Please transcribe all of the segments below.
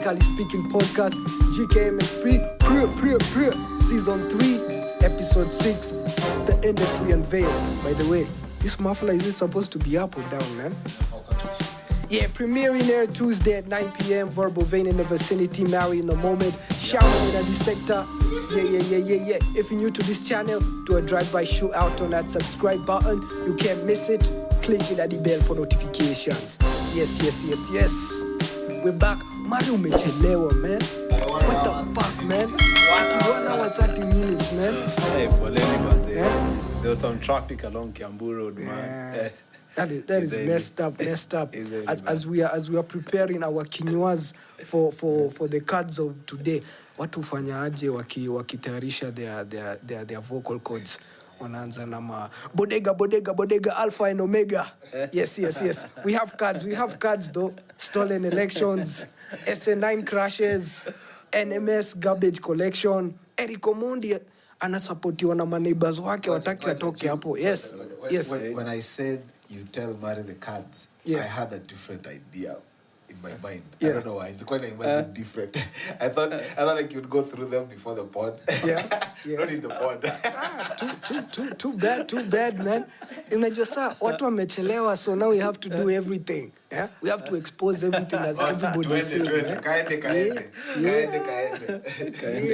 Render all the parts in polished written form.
Musically Speaking Podcast, gkmsp, Season 3, Episode 6, The Industry Unveiled. By the way, this muffler, is it supposed to be up or down, man? Yeah, premiering here Tuesday at 9 p.m. Verbal Vein in the vicinity, Mary in the moment. Shaman in the sector. Yeah. If you're new to this channel, do a drive-by shootout on that subscribe button. You can't miss it. Click in at the bell for notifications. Yes. We're back. Mario umechelewa, man. What the fuck, man? 1 hour, 30 minutes, man. Hey, poleni mazee. There was some traffic along Kiambu Road, man. Yeah. That is messed up. As we are preparing our kinywas for the cards of today, watu fanya aje wakitayarisha their vocal cords. Wanaanza na bodega alpha and omega. Yes. We have cards though. Stolen elections, SN9 crashes, NMS garbage collection. Eric Omondi anasapotiwa na maneighbors wake wataki atoke hapo. Yes. When I said you tell Mari the cards, I had a different idea in my mind. I don't know why. I quite imagine different. I thought like you'd go through them before the pod. Not in the pod. Too bad, man. Unajua saa watu wamechelewa, so now we have to do everything. Yeah? We have to expose everything as everybody says. Kaende.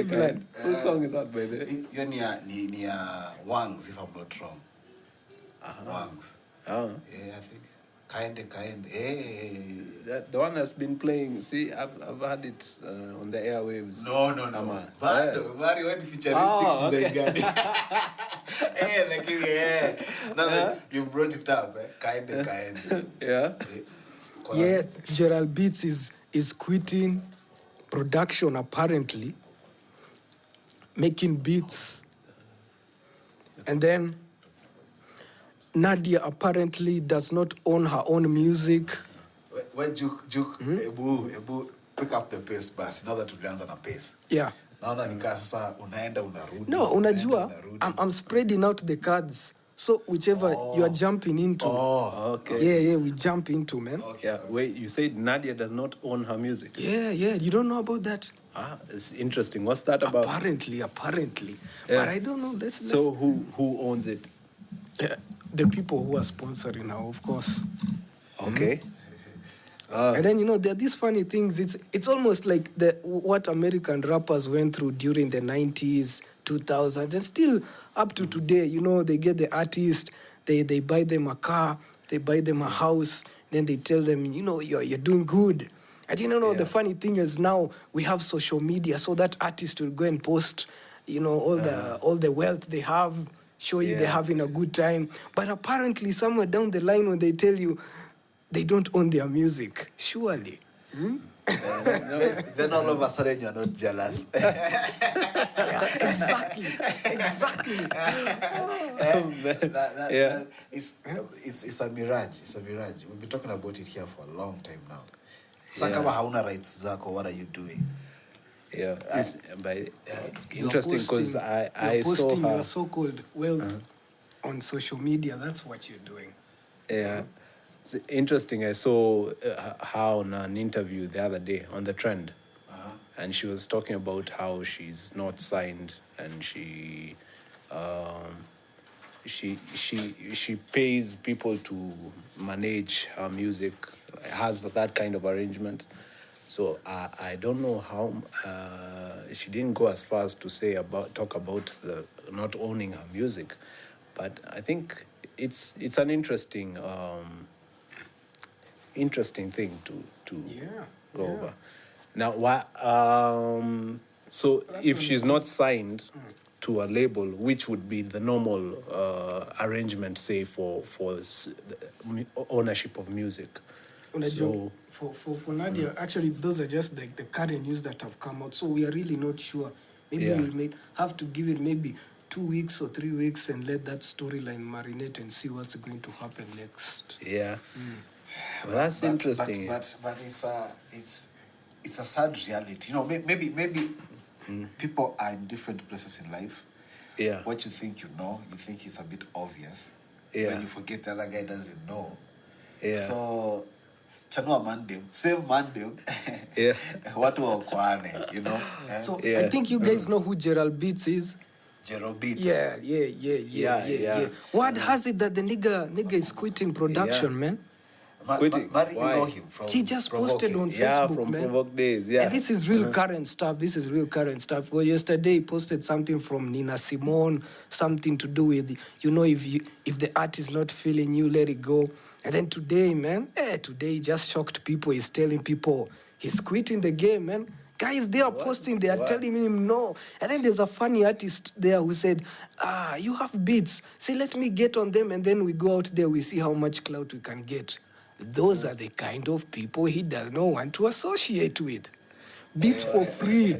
Man. Whose song is that, by the way? Hiyo ni Wangs, if I'm not wrong. Wangs. Oh. Yeah, I think. Kaende. Hey. The one that's been playing. See, I've had it on the airwaves. No. Mari went futuristic to the guy. Now you brought it up. Kaende. Yeah, Gerald Beats is quitting production apparently, making beats, and then Nadia apparently does not own her own music. When Juke, Ebu, pick up the pace bus. Now that tulianza na pace. Yeah. Naona nikaa sasa unaenda unarudi. No, unajua, I'm spreading out the cards. So whichever you are jumping into. Oh, okay. Yeah, we jump into, man. Okay. Yeah, wait, you said Nadia does not own her music? Yeah, you don't know about that? It's interesting. What's that about? Apparently. Yeah. But I don't know. So who owns it? The people who are sponsoring her, of course. Okay. And then, there are these funny things. It's almost like what American rappers went through during the 90s, 2000s, and still up to today. They get the artist, they buy them a car, they buy them a house, then they tell them, you're doing good. And the funny thing is now we have social media, so that artist will go and post, all the wealth they have, show you they're having a good time. But apparently somewhere down the line when they tell you they don't own their music, surely. Then all of a sudden you're not jealous. Exactly. It's a mirage. We've been talking about it here for a long time now. So kama hauna rights zako, what are you doing? Yeah, interesting because I saw posting your so-called wealth on social media. That's what you're doing. Yeah, it's interesting. I saw her on an interview the other day on the Trend, and she was talking about how she's not signed and she pays people to manage her music, has that kind of arrangement. So I don't know how she didn't go as far as to talk about the not owning her music, but I think it's an interesting thing to go over. Now, so if she's not signed to a label, which would be the normal arrangement, say for ownership of music. So, for Nadia, actually, those are just like the current news that have come out. So we are really not sure. Maybe we'll have to give it maybe 2 weeks or 3 weeks and let that storyline marinate and see what's going to happen next. Yeah. Well, that's interesting. But it's a sad reality. Maybe people are in different places in life. Yeah. What you think you think it's a bit obvious. Yeah. When you forget the other guy doesn't know. Yeah. So chanua mandem, save mandem. Yeah. Watu wakwane, you know. So I think you guys know who Gerald Beats is. Gerald Beats. Yeah. Word has it that the nigga is quitting production, man. Quitting. Mari, you know him from He just posted on Facebook, Yeah, from man. Provoke Days, yeah. And this is real current stuff. Well, yesterday he posted something from Nina Simone, something to do with, if the art is not feeling you, let it go. And then today, man, today he just shocked people. He's telling people he's quitting the game, man. Guys, they are posting, they are telling him no. And then there's a funny artist there who said, you have beats. Say, let me get on them. And then we go out there, we see how much clout we can get. Those are the kind of people he does not want to associate with. Beats for free.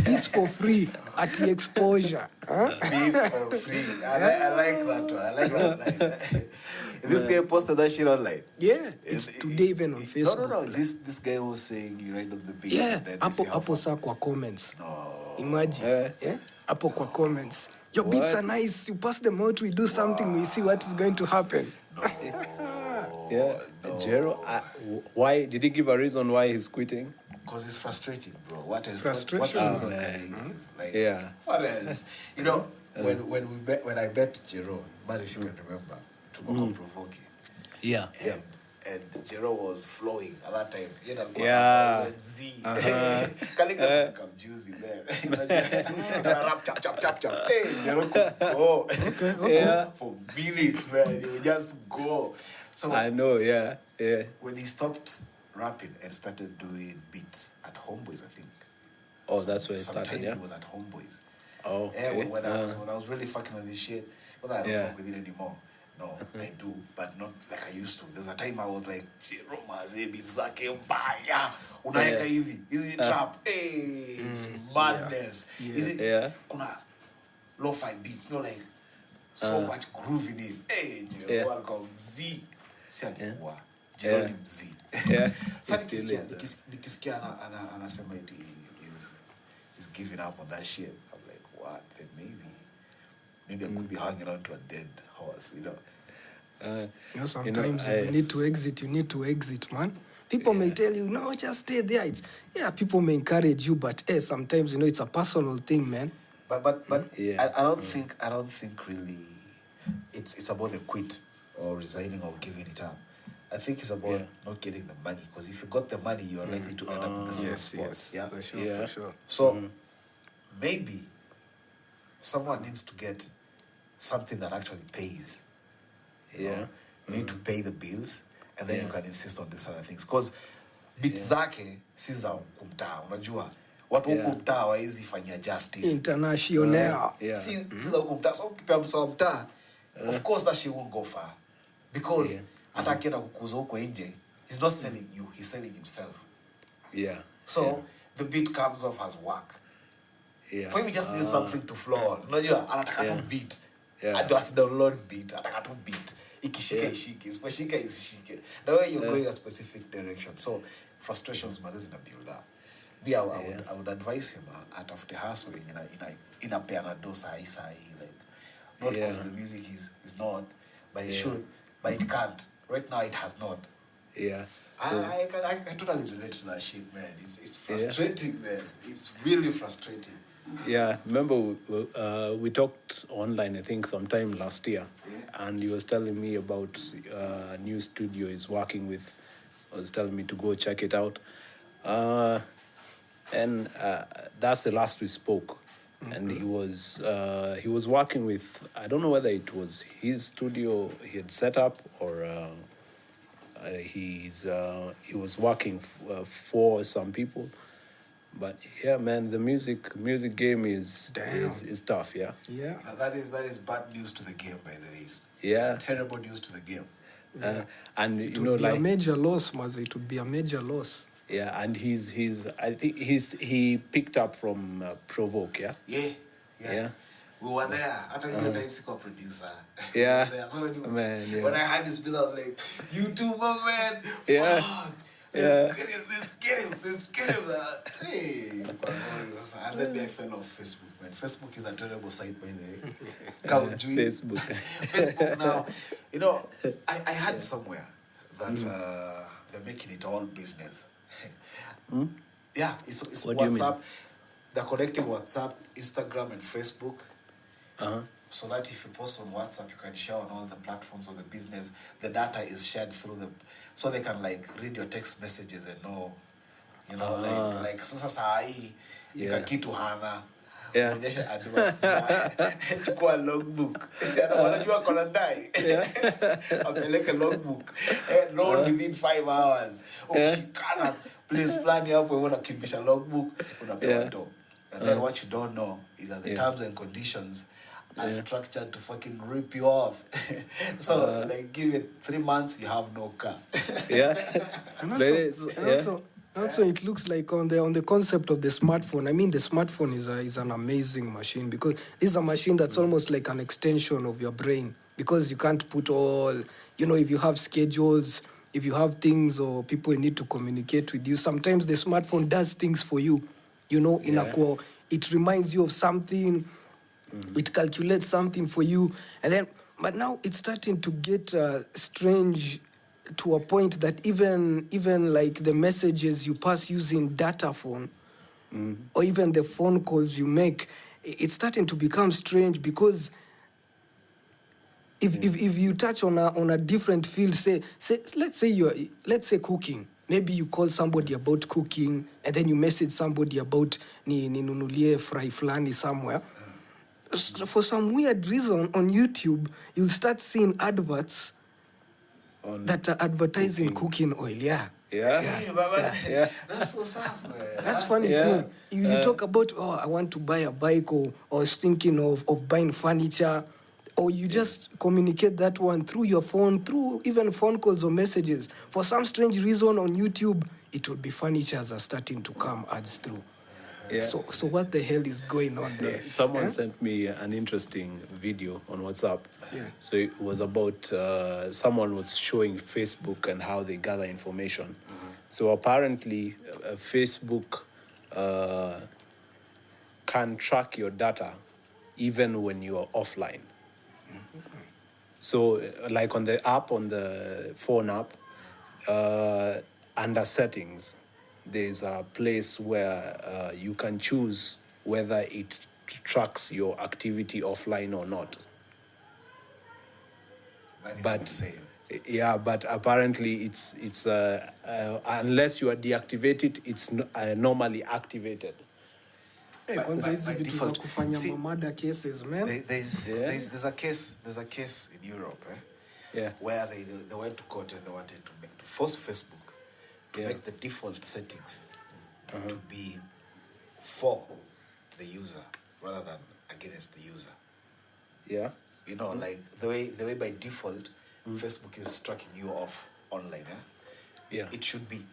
Beats for free at the exposure. Huh? Beats for free. I like that one. I like that. This guy posted that shit online. Yeah, it's today even on Facebook. No. This guy was saying you write on the beats. Yeah, and then Apo sa kwa comments. No. Imagine. Yeah? Apo kwa comments. Your beats are nice. You pass them out, we do something, we see what is going to happen. Yeah. Jero, why did he give a reason why he's quitting? Because it's frustrating, bro. What else? Frustration. What else can I give? Like, Yeah. What else? You know, when I bet Jero, man, if you can remember, to go provoke. Yeah. And Jero was flowing at that time. You know, Yeah. Z. Calligraphy become juicy there. Rap, chap. Hey, Jero could go. Okay. Yeah. For minutes, man. He would just go. So I know, yeah. when he stopped rapping and started doing beats at Homeboys, I think. Oh, that's where it started, Sometime yeah? he was at Homeboys. Oh, okay. Yeah, when I was really fucking with this shit, but I don't fuck with it anymore. No, I do, but not like I used to. There's a time I was like, Roma, beats zake mbaya. Unaeka hivi. Is it trap? Hey, it's madness. Yeah. Is it? Yeah. Kuna lo-fi beats, like so much groove in it. Hey, Jero, welcome Z. Si alikuwa. Jero ni mzi. Yeah. Sasa nikisikia anasema it is giving up on that shit. I'm like, what? Then maybe I could be hanging on to a dead horse, you know. Sometimes if you need to exit, man. People may tell you, no, just stay there. People may encourage you, but sometimes it's a personal thing, man. But I don't think really it's about the quit or resigning or giving it up. I think it's about not getting the money, because if you got the money, you are likely to end up in the same spot. Yes, yeah, for sure. So maybe someone needs to get something that actually pays. You know? You need to pay the bills, and then you can insist on these other things. Because beats zake si za kumtaa, unajua watu huku mtaa hawawezi fanyia justice international. Si za huku mtaa. So ukipea msawa mtaa, of course that shit won't go far, because hata akienda kukuza huko nje, he's not selling you, he's selling himself. So the beat comes off as work. For him, he just needs something to flow on. Unajua anataka tu beat. Adosi download beat, ataka tu beat. Ikishika ishike, isipashika isishike. The way you're going a specific direction. So frustrations must in a build up. I would advise him atafute hustle in a piano dosa like not because the music is not, but it should, but it can't. Right now it has not. I totally relate to that shit, man. It's frustrating, man. It's really frustrating. Yeah, remember we talked online, I think, sometime last year, and he was telling me about a new studio he's working with. He was telling me to go check it out. And that's the last we spoke. And he was working with, I don't know whether it was his studio he had set up or he was working for some people. But yeah, man, the music game is tough. Yeah. That is bad news to the game, by the way. It's terrible news to the game. And it would be a major loss, Mazi. It would be a major loss. Yeah, and I think he picked up from Provoke. Yeah. We were there. After your time, Siko producer. Yeah. We were there. So when I had this piece, I was like, "You too, my man." Yeah. Fuck. Let's get him. Hey. And then I fell off Facebook, man. Facebook is a terrible site, by the way. Facebook now, I had somewhere that they're making it all business. Yeah, it's What do you mean? WhatsApp. They're connecting WhatsApp, Instagram, and Facebook. So that if you post on WhatsApp, you can share on all the platforms of the business. The data is shared through them, so they can like read your text messages and know, you know, like sasa saa hii kitu hana. Onyesha advance chukua logbook. Wanajua kona ndai. Apeleke logbook. Load within 5 hours. Ukishikana please plan hapo wewe unakimbisha logbook unapewa do. And then what you don't know is that the terms and conditions are structured to fucking rip you off. So like give it 3 months, you have no car. And also it looks like on the concept of the smartphone. I mean, the smartphone is an amazing machine, because this is a machine that's almost like an extension of your brain, because you can't put all, you know, if you have schedules, if you have things or people need to communicate with you, sometimes the smartphone does things for you, you know, in a core. It reminds you of something, it calculates something for you, and then, but now it's starting to get strange to a point that even like the messages you pass using data phone, or even the phone calls you make, it's starting to become strange, because if you touch on a different field, say let's say cooking, maybe you call somebody about cooking and then you message somebody about ninunulie fry flani somewhere. So for some weird reason on YouTube, you'll start seeing adverts that are advertising cooking oil. That's what's up, man. That's funny thing. You talk about, I want to buy a bike, or thinking of buying furniture, or you just communicate that one through your phone, through even phone calls or messages. For some strange reason on YouTube, it would be furnitures are starting to come ads through. So what the hell is going on there? Someone sent me an interesting video on WhatsApp. So it was about someone was showing Facebook and how they gather information. So apparently Facebook can track your data even when you are offline. So like on the app, on the phone app, under settings, there's a place where you can choose whether it tracks your activity offline or not. That is insane. Yeah, but apparently it's unless you are deactivated, it's normally activated. By default, see, cases, man. There's a case in Europe, where they went to court and they wanted to force Facebook to make the default settings to be for the user rather than against the user. Yeah. You know, like the way by default Facebook is tracking you off online. It should be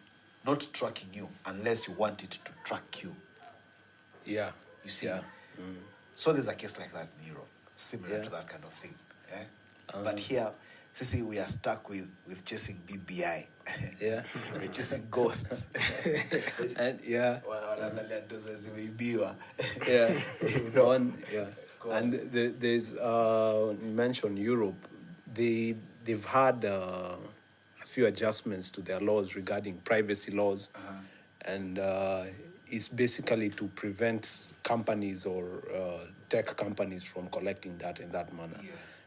not tracking you unless you want it to track you. Yeah. You see? So there's a case like that in Europe, similar to that kind of thing. But here, see, we are stuck with chasing BBI. We're chasing ghosts. And you know? And there's you mentioned Europe. They've had a few adjustments to their laws regarding privacy laws, and it's basically to prevent companies or tech companies from collecting that in that manner.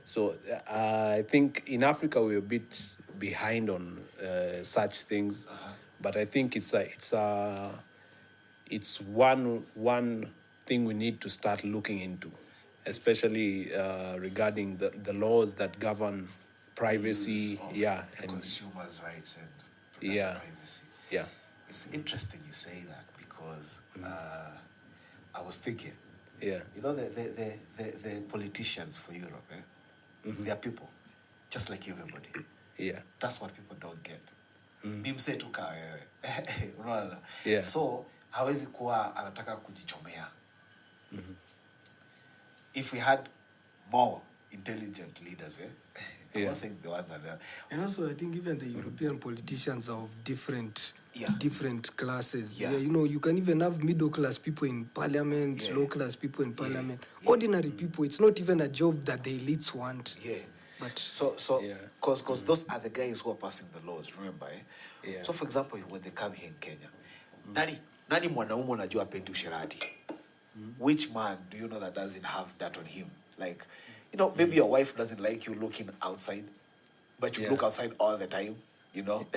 So I think in Africa we're a bit behind on such things, but I think it's one thing we need to start looking into, especially regarding the laws that govern privacy, and consumers' rights and privacy. It's interesting you say that, because I was thinking, you know, the politicians for Europe, they are people just like everybody. That's what people don't get. Nimse tu ka wewe. Unaona? So hawezi kuwa anataka kujichomea. If we had more intelligent leaders, I'm not saying the ones are there. And also, I think even the European politicians are of different classes. You know, you can even have middle class people in parliament, low class people in parliament, ordinary people. It's not even a job that the elites want. But because those are the guys who are passing the laws, remember, eh? Yeah. So for example, when they come here in Kenya, nani mwanaume unajua apendi usherati? Which man do you know that doesn't have that on him? Like, you know, maybe your wife doesn't like you looking outside, but you look outside all the time, you know?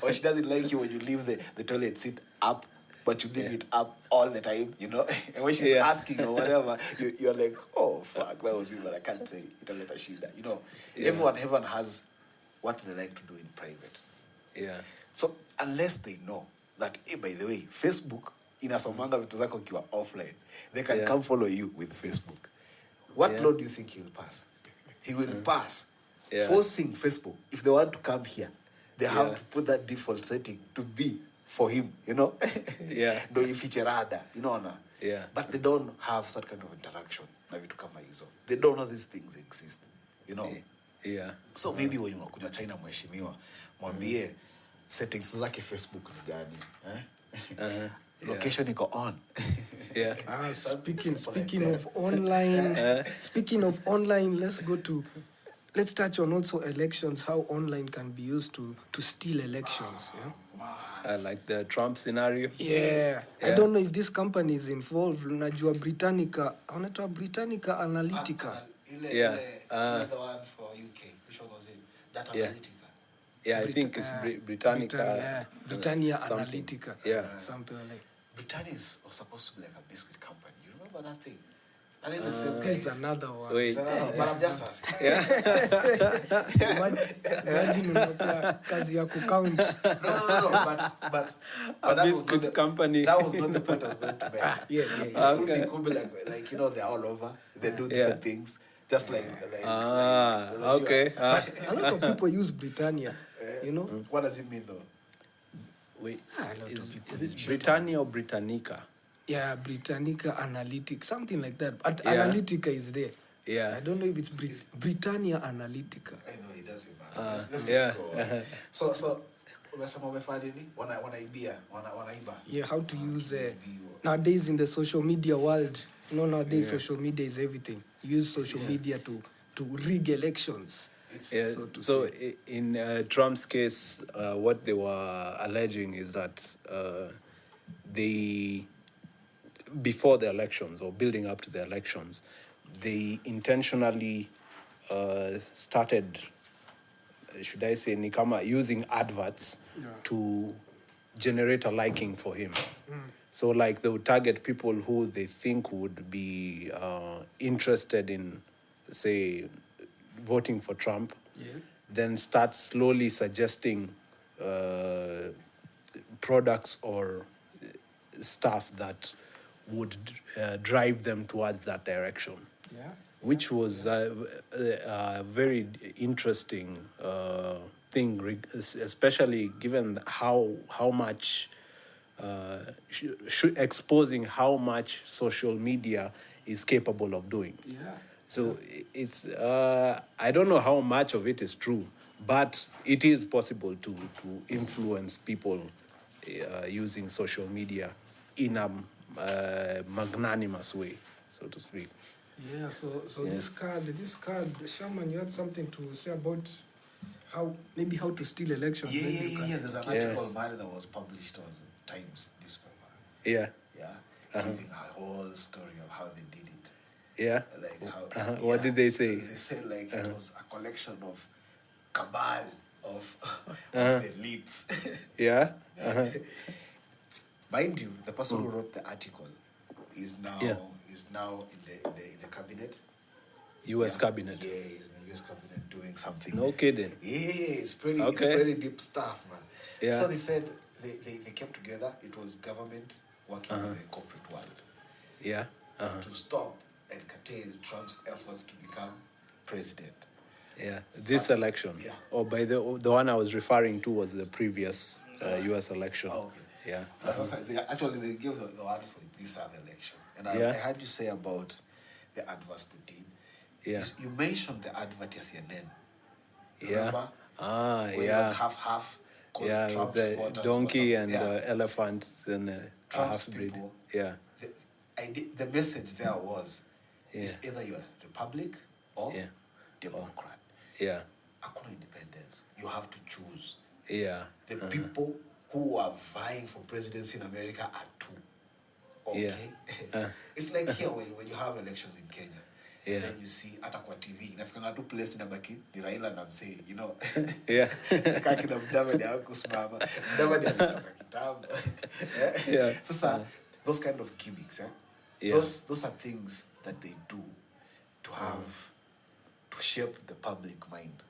Or she doesn't like you when you leave the toilet seat up, but you leave it up all the time, you know? And when she's asking or whatever, you're like, oh, fuck, that was me, but I can't say it. You know, everyone has what they like to do in private. Yeah. So unless they know that, hey, by the way, Facebook, inasomanga vitu zako ukiwa offline, they can come follow you with Facebook. What law do you think he'll pass? He will pass forcing Facebook, if they want to come here, they have to put that default setting to be for him, you know? No ificherada, you know? But they don't have such kind of interaction na vitu kama hizo. They don't know these things exist, you know? So maybe when unakuja China mheshimiwa, mwambie settings zake Facebook ni gani, eh? Location iko on. Speaking of online, speaking of online, let's touch on also elections, how online can be used to steal elections. Like the Trump scenario. I don't know if this company is involved. Najua Britannica Analytica. The one for UK. Which one was it? That Analytica. I think it's Britannica. Britannia Analytica. Something like. Britannia was supposed to be like a biscuit company. You remember that thing? I think the same This is another one. Wait. But I'm just asking. Imagine unapea kazi ya count. No. But that biscuit was company. That was not the point I was going to make. It could be like, you know, they're all over. They do different things. Just like okay. A lot of people use Britannia. You know? What does it mean though? Wait, is it Britannia or Britannica? Yeah, Britannica Analytica, something like that. But Analytica is there. I don't know if it's Britannia Analytica. I know, it doesn't matter. Let's just go. So unasema umefanya nini? Wanaiba. Yeah, how to use nowadays in the social media world. You know, nowadays social media is everything. Use social media to rig elections. So in Trump's case, what they were alleging is that before the elections or building up to the elections, they intentionally started, should I say, Nikama, using adverts to generate a liking for him. So like they would target people who they think would be interested in, say, voting for Trump, then start slowly suggesting products or stuff that would drive them towards that direction. Which was a very interesting thing, especially given how much exposing how much social media is capable of doing. So it's I don't know how much of it is true, but it is possible to influence people using social media in a magnanimous way, so to speak. So this card, Shaman, you had something to say about how to steal elections. There's an article about it that was published on Times newspaper. Giving a whole story of how they did it. Like how, what did they say? They said like it was a collection of cabal of the elites. Mind you, the person who wrote the article is now in the cabinet. U.S. cabinet. He's in the U.S. cabinet doing something. No kidding. It's pretty deep stuff, man. So they said they came together. It was government working with the corporate world. To stop and curtail Trump's efforts to become president. This election. Or by the one I was referring to was the previous U.S. election. But they gave the word for this election. And I heard you say about the adverts they did. You mentioned the advert as CNN. Remember? Where it was half-half. Trump's the supporters donkey and the elephant, then Trump's half-breed. people. The message there was, it's either you're Republic or Democrat. Yeah. Hakuna independence. You have to choose. Yeah. The people who are vying for presidency in America are two. Okay? Yeah. It's like here when you have elections in Kenya. Yeah. And then you see hata kwa TV inafikanga tu place inabaki ni Raila na Msee, you know. Yeah. Kaki na Mudavadi hakusimama. Mudavadi alitoka kitambo. Yeah. Sasa those kind of gimmicks, Yeah. Those are things that they do to have to shape the public mind.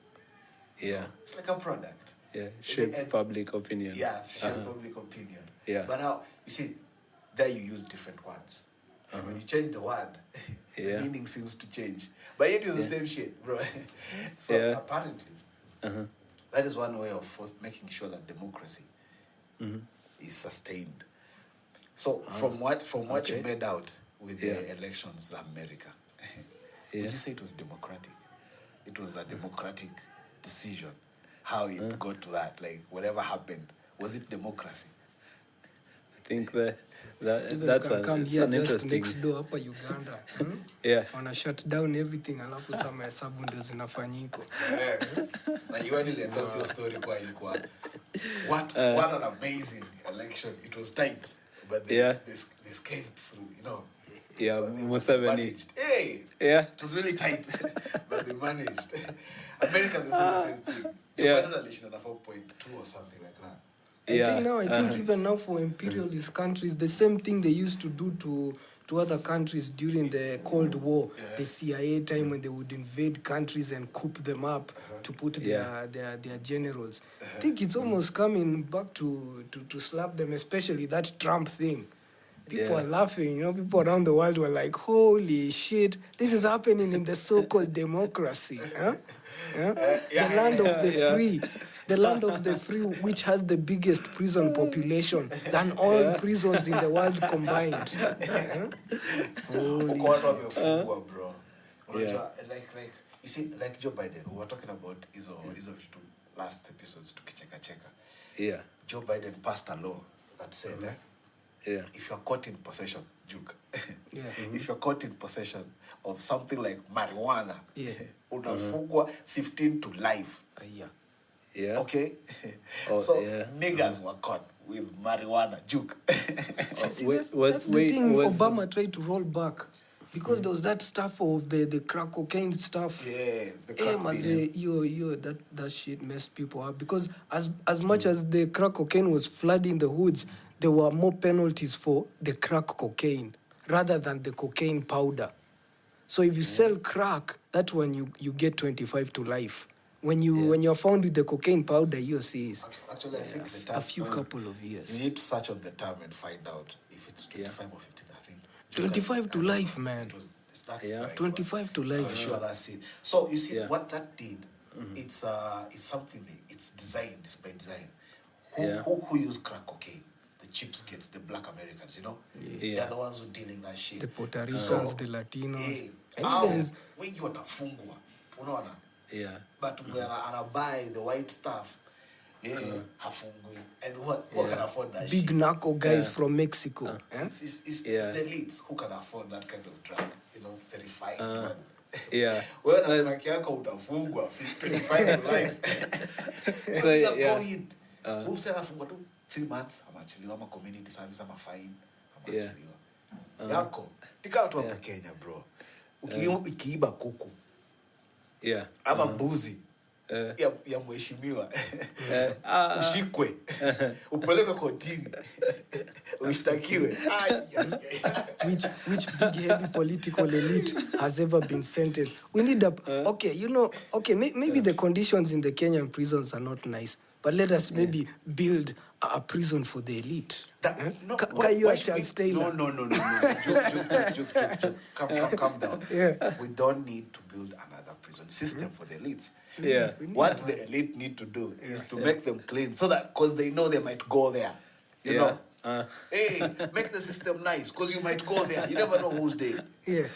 Yeah. It's like a product. Yeah. Shape public opinion. Yeah, shape public opinion. Yeah. But now you see, there you use different words. And when you change the word, the meaning seems to change. But it is the same shit, bro. So apparently, that is one way of making sure that democracy is sustained. So from what you made out with the elections in America, would you say it was democratic? It was a democratic decision. How it got to that, like whatever happened, was it democracy? I think that's come here an just interesting. next door hapa Uganda. Yeah. Wana shut down everything alafu sama hesabu ndio zinafanyika. Na you nilienda sio story kwa ilikuwa what an amazing election. It was tight, but they caved through, you know. Yeah, Museveni. Hey! Yeah. It was really tight, but they managed. America, they said the same thing. Yeah. Biden election at 4.2 or something like that. I think even now for imperialist countries, the same thing they used to do to other countries during the Cold War, the CIA time when they would invade countries and coup them up to put their generals. I think it's almost coming back to slap them, especially that Trump thing. People are laughing, you know, people around the world were like, holy shit, this is happening in the so-called democracy. The land of the free. The land of the free, which has the biggest prison population than all prisons in the world combined. Holy bro. Like you see, like Joe Biden, we were talking about hizo vitu last episodes tukicheka. Yeah. Joe Biden passed a law that said, if you're caught in possession, juke. If you're caught in possession of something like marijuana, unafungwa 15 to life. Yeah. Okay? Niggas were caught with marijuana, juke. That's the thing Obama tried to roll back. Because there was that stuff of the crack cocaine stuff. Yeah, the crack that shit messed people up. Because as much as the crack cocaine was flooding the hoods, there were more penalties for the crack cocaine rather than the cocaine powder. So if you sell crack, that one you get 25 to life. When you're found with the cocaine powder, you see actually I think the term, a few couple of years. You need to search on the term and find out if it's 25 or 15. I think 25 to life, man. That's 25 to life. I'm sure that's it. So you see what that did. It's something. It's designed. It's by design. Who use crack cocaine? The cheapskates, the black Americans. You know, they're the ones who dealing that shit. The Puerto Ricans, the Latinos. Wengi watafungwa. Unaona? Yeah. But when I buy the white stuff, hafungwi. And who can afford that big shit? narco guys from Mexico. It's the elites who can afford that kind of drug. You know, the refined one. Yeah. Wewe na crack yako utafungwa 25 to life. So niggas go in. Umse anafungwa tu 3 months amachiliwa ama community service ama fine amachiliwa. Yako. Tika watu hapa Kenya, bro. Ukiiba kuku. Yeah. Ama mbuzi ya mheshimiwa ushikwe upeleke kotini ushtakiwe. Which big heavy political elite has ever been sentenced? We need maybe the conditions in the Kenyan prisons are not nice, but let us maybe build a prison for the elite. No. Joke. Calm down. Yeah. We don't need to build another prison system for the elites. Yeah. What the elite need to do is to make them clean, so that because they know they might go there. You know. Hey, make the system nice because you might go there. You never know who's there. Yeah.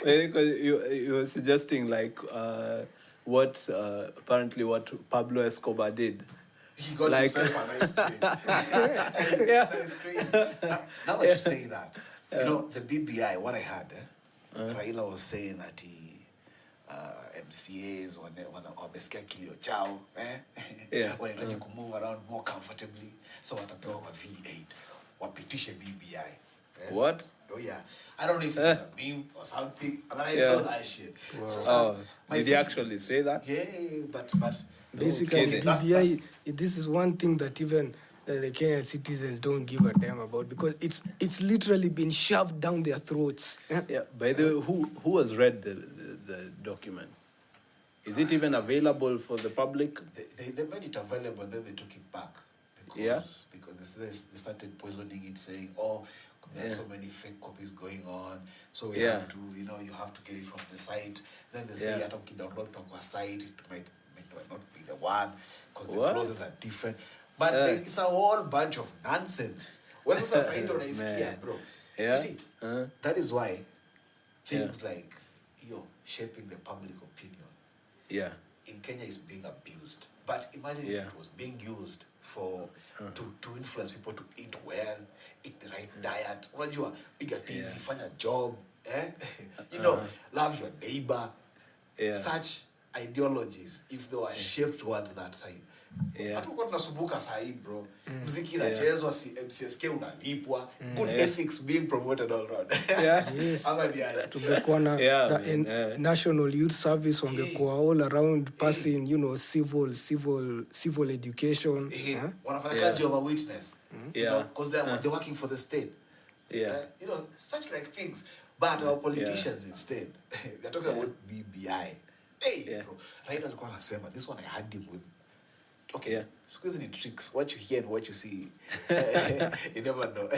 Because you were suggesting like what Pablo Escobar did. He got himself a nice day. That is crazy. Now that you say that, you know, the BBI, what I heard, Raila was saying that MCAs wamesikia kilio chao wanahitaji kumove around more comfortably, so watapewa ma V8 wapitishe BBI. What? Oh yeah, I don't know if it's a meme or something, but I saw that shit. Wow. So, did he actually say that? Yeah, but basically BBI, this is one thing that even the Kenyan citizens don't give a damn about, because it's literally been shoved down their throats. Yeah. By the way, who has read the document? Is it even available for the public? They made it available, then they took it back because they started poisoning it, saying, there are so many fake copies going on, so we have to, you have to get it from the site. Then they say, I don't download to our site, it might not be the one, because the clauses are different. But it's a whole bunch of nonsense. What's side on a bro? Yeah. You see, that is why things like shaping the public opinion in Kenya is being abused. But imagine if it was being used for to influence people to eat well, eat the right diet. Unajua, piga tizi, fanya job, love your neighbor. Such ideologies, if they were shaped towards that side. Hatuko tunasumbuka sahi, bro. Muziki inachezwa, MCSK unalipwa, good ethics being promoted all around. Yes. Tungekuwa na National Youth Service, wangekuwa all around passing, civil education. Wanafanya kazi of a witness. Because they're working for the state. Such like things. But our politicians instead, they're talking about BBI. Hey, bro. Right, alikuwa anasema, this one I had him with. Okay, squeeze the tricks. What you hear and what you see, you never know.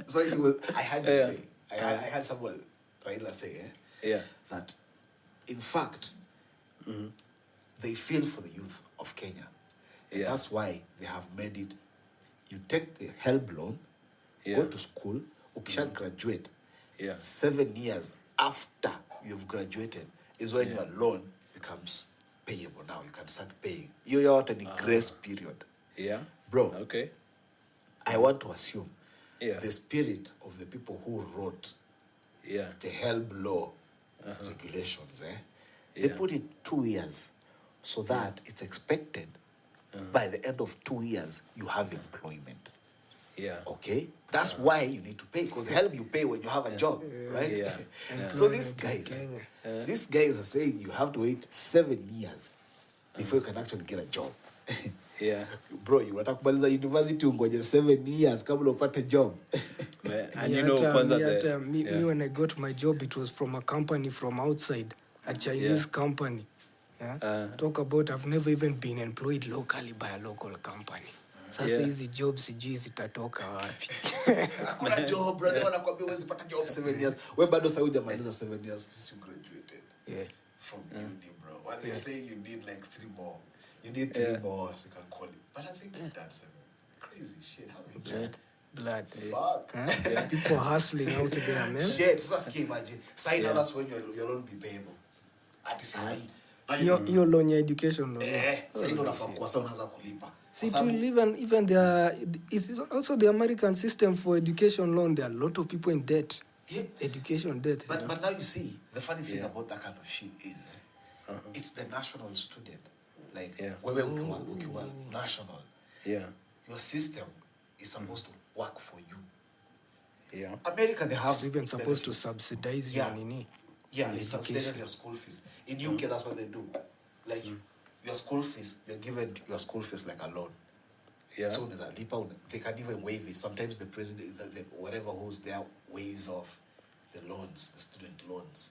So I had him say, I had someone, Raila say, that in fact, they feel for the youth of Kenya. And that's why they have made it, you take the HELB loan, go to school, ukisha graduate, 7 years after you've graduated is when your loan becomes payable. Now you can start paying. You're out in a grace period. Bro. Okay. I want to assume the spirit of the people who wrote the HELB law regulations, they put it 2 years so that it's expected by the end of 2 years you have employment. Okay? That's why you need to pay, because HELB you pay when you have a job, right? So these guys are saying you have to wait 7 years before you can actually get a job. Bro, you wanna kumaliza university ungoje 7 years kabla upate job. And me when I got my job, it was from a company from outside, a Chinese company. Talk about, I've never even been employed locally by a local company. Sasa hizi jobs sijui zitatoka wapi. Hakuna job, brother, wanakuambia huwezi pata job 7 years. Wewe bado sasa hujamaliza 7 years since you graduated. From uni, bro. When they say you need like 3 more. You need 3 more so you can call it. But I think you've done 7. Crazy shit. How you blood. Fuck. People hustling out there, man. Shit, sasa imagine. Sign that's when your loan be payable. At sahi. Your loan, your education loan. Sasa ndio unafaa kwa sasa unaanza kulipa. See, even it's also the American system for education loan. There are a lot of people in debt. Education debt. But now you see, the funny thing about that kind of shit is it's the national student. Like, wewe ukiwa national, your system is supposed to work for you. America, they have... It's even supposed to subsidize your nini. Yeah, they subsidize your school fees. In UK, that's what they do. Like, your school fees, you're given your school fees like a loan. So they can even waive it. Sometimes the president, whatever who's there, waives off the loans, the student loans,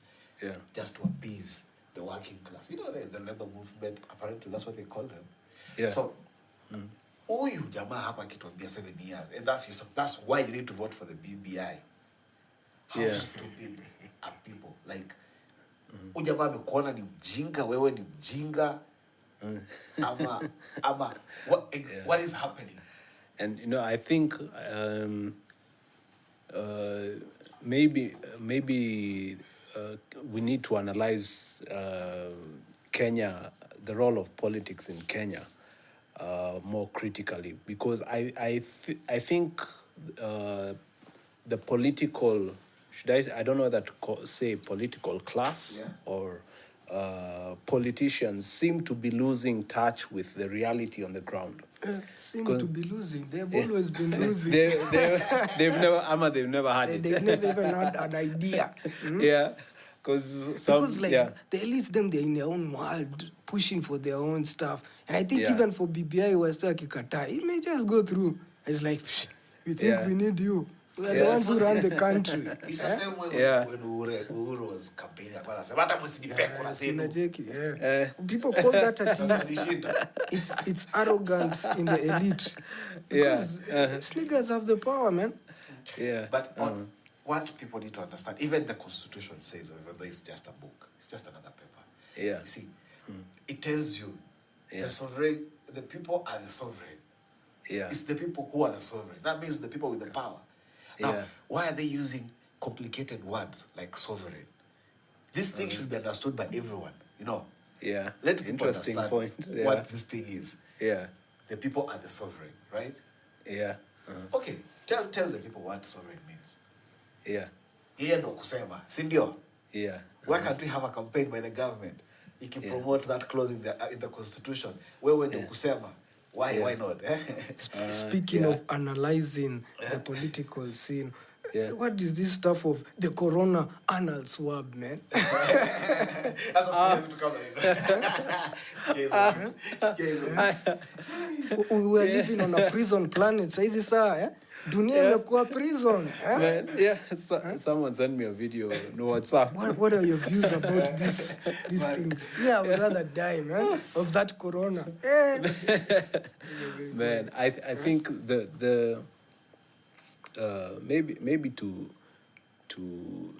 just to appease the working class. The labor movement, apparently that's what they call them. So, huyu jamaa hapa akituambia 7 years, and that's why you need to vote for the BBI. How stupid are people? Like, huyu jamaa amekuona ni mjinga, wewe ni mjinga. What is happening? And I think maybe we need to analyze Kenya, the role of politics in Kenya, more critically, because I think the political I don't know whether to say political class or politicians seem to be losing touch with the reality on the ground. Seem to be losing. They've always been losing. They've never had it. They've never even had an idea. Yeah. Because the elites, they're in their own world, pushing for their own stuff. And I think even for BBI, we're still akikataa. It may just go through. It's like, you think we need you? We're the ones who run the country. It's the same way when Uhuru was campaigning. People call that it's arrogance in the elite. Because these niggas have the power, man. Yeah. But what people need to understand, even the Constitution says, even though it's just a book, it's just another paper. Yeah. You see, it tells you the people are the sovereign. Yeah. It's the people who are the sovereign. That means the people with the power. Now, why are they using complicated words like sovereign? This thing should be understood by everyone, you know. Yeah. Let people understand what this thing is. Yeah. The people are the sovereign, right? Yeah. Okay, tell the people what sovereign means. Yeah. Ndo kusema, si ndio? Yeah. Why can't we have a campaign by the government? You can promote that clause in the Constitution. Wewe ndo kusema. Why not? Speaking of analyzing the political scene, what is this stuff of the corona anal swab, man? That's a to come We were living on a prison planet. So is this Dunia imekuwa prison. Man, someone sent me a video on WhatsApp. What are your views about these things? Yeah, I would rather die, man, of that corona. Man, I think the maybe to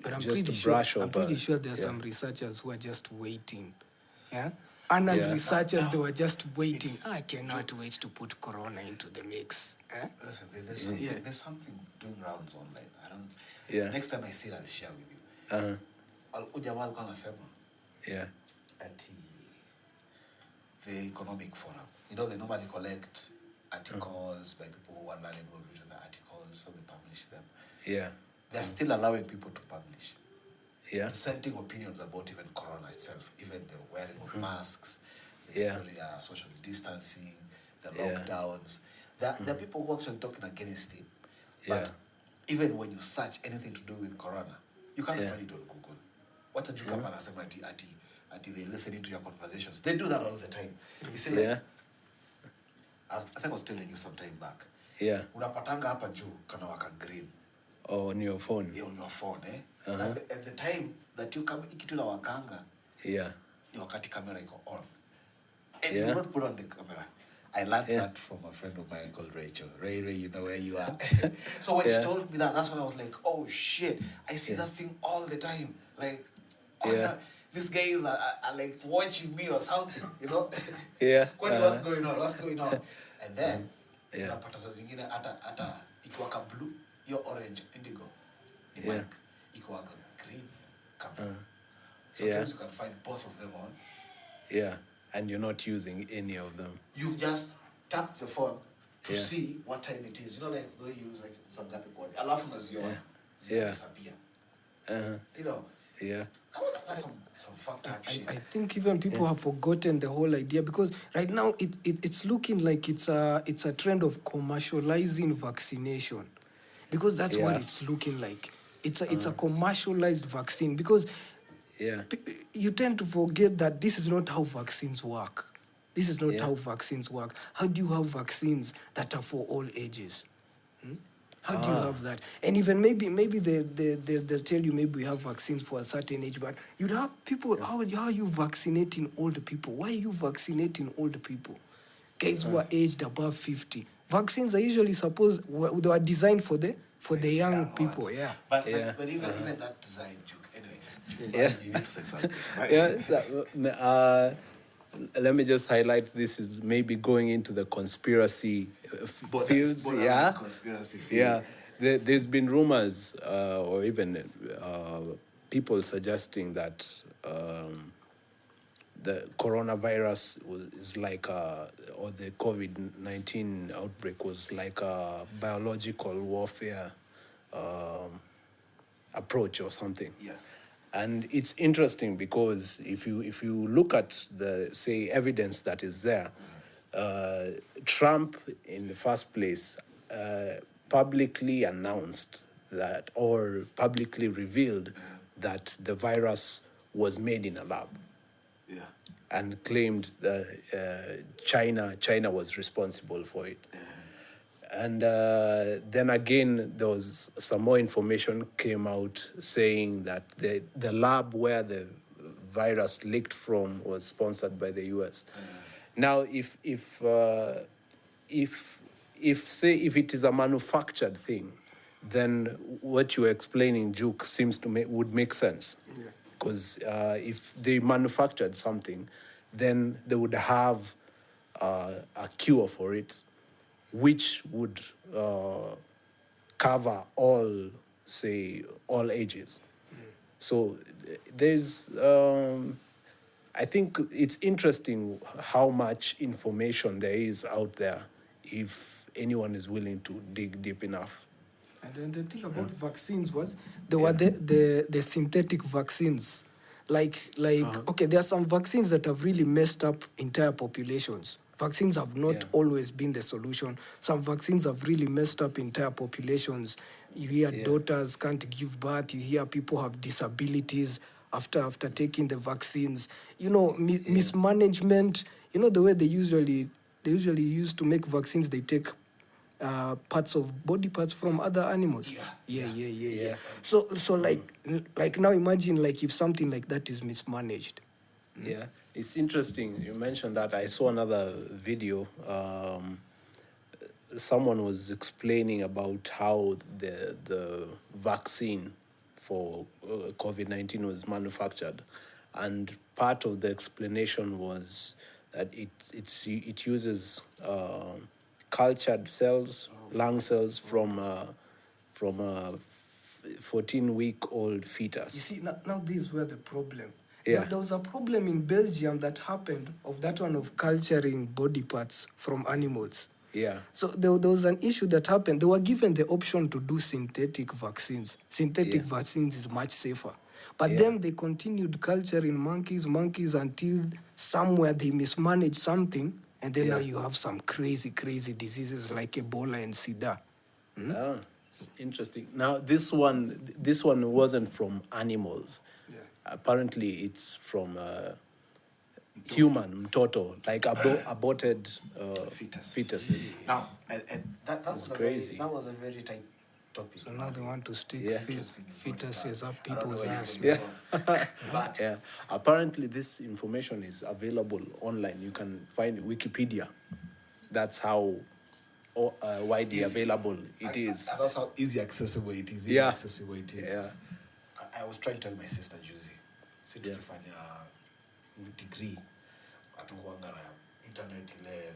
but just brush over. I'm pretty sure there are some researchers who are just waiting. Yeah. Anal researchers, they were just waiting. I cannot wait to put corona into the mix. Listen, there's something doing rounds online. Next time I see it, I'll share with you. Ujamaa alikuwa anasema ati the economic forum. You know, they normally collect articles by people who are learning who have written the articles, so they publish them. Yeah. They're still allowing people to publish. Yeah. Dissenting opinions about even corona itself, even the wearing of masks, the social distancing, the lockdowns. There are people who are actually talking against it. But even when you search anything to do with corona, you can't find it on Google. What did you come and say, they listening to your conversations? They do that all the time. You see, like, I think I was telling you some time back. Yeah. Unapatanga hapa juu kana waka green. Oh, on your phone. Yeah, on your phone, eh? At the time that you come ikitu na wakanga. Yeah. Ni wakati camera iko on. And you don't put on the camera. I learned that from a friend of mine called Rachel. Ray, you know where you are. So when she told me that, that's when I was like, oh shit, I see that thing all the time. Like, these guys are like watching me or something, you know? What's going on? And then, unapata saa zingine hata ikiwaka blue, your orange, indigo. The mic, ikiwaka green, camera. Sometimes you can find both of them on. Yeah. And you're not using any of them. You've just tapped the phone to see what time it is. You know, like the way you use like Zangapi Kwani. Alafu naziona. Disappear. You know? Yeah. That's some fucked up shit. I think even people have forgotten the whole idea because right now it's looking like it's a trend of commercializing vaccination. Because that's what it's looking like. It's a commercialized vaccine because you tend to forget that this is not how vaccines work. This is not how vaccines work. How do you have vaccines that are for all ages? How do you have that? And even maybe they'll tell you maybe we have vaccines for a certain age, but you'd have people, how are you vaccinating older people? Why are you vaccinating older people? Guys who are aged above 50. Vaccines are usually they are designed for the young people, But even that design, anyway, you need to say something. Let me just highlight this is maybe going into the conspiracy fields. Conspiracy field. There's been rumors or even people suggesting that the coronavirus is like or the COVID-19 outbreak was like a biological warfare approach or something. Yeah. And it's interesting because if you look at the, say, evidence that is there, Trump in the first place publicly announced that, or publicly revealed that the virus was made in a lab. Yeah. And claimed that China was responsible for it. And then again, there was some more information came out saying that the lab where the virus leaked from was sponsored by the U.S. Now, if it is a manufactured thing, then what you're explaining, Juke, seems to would make sense. Yeah. Because if they manufactured something, then they would have a cure for it, which would cover all ages. So there's, I think it's interesting how much information there is out there if anyone is willing to dig deep enough. And then the thing about vaccines was there were the synthetic vaccines. Okay, there are some vaccines that have really messed up entire populations. Vaccines have not always been the solution. Some vaccines have really messed up entire populations. You hear daughters can't give birth. You hear people have disabilities after taking the vaccines. Mismanagement. The way they usually used to make vaccines, they take body parts from other animals. Yeah. So like now imagine if something like that is mismanaged. Yeah, it's interesting you mentioned that. I saw another video. Someone was explaining about how the vaccine for COVID-19 was manufactured, and part of the explanation was that it uses cultured cells, lung cells from a 14-week-old fetus. You see, now this is where the problem. Yeah. There was a problem in Belgium that happened of culturing body parts from animals. Yeah. So there was an issue that happened. They were given the option to do synthetic vaccines. Synthetic vaccines is much safer. But then they continued culturing monkeys until somewhere they mismanaged something. And then now you have some crazy diseases like Ebola and Sida. Oh, it's interesting. Now, this one wasn't from animals. Yeah. Apparently, it's from human, mtoto, like aborted fetuses. Now, and that was crazy. That was a very tight topic. So now they want to stick fetuses up people's ass. Yeah. Apparently, this information is available online. You can find Wikipedia. That's how widely available it is. And that's how easy accessible it is. Yeah. I was trying to tell my sister Juzi, tukifanya degree atukuanga na internet ile,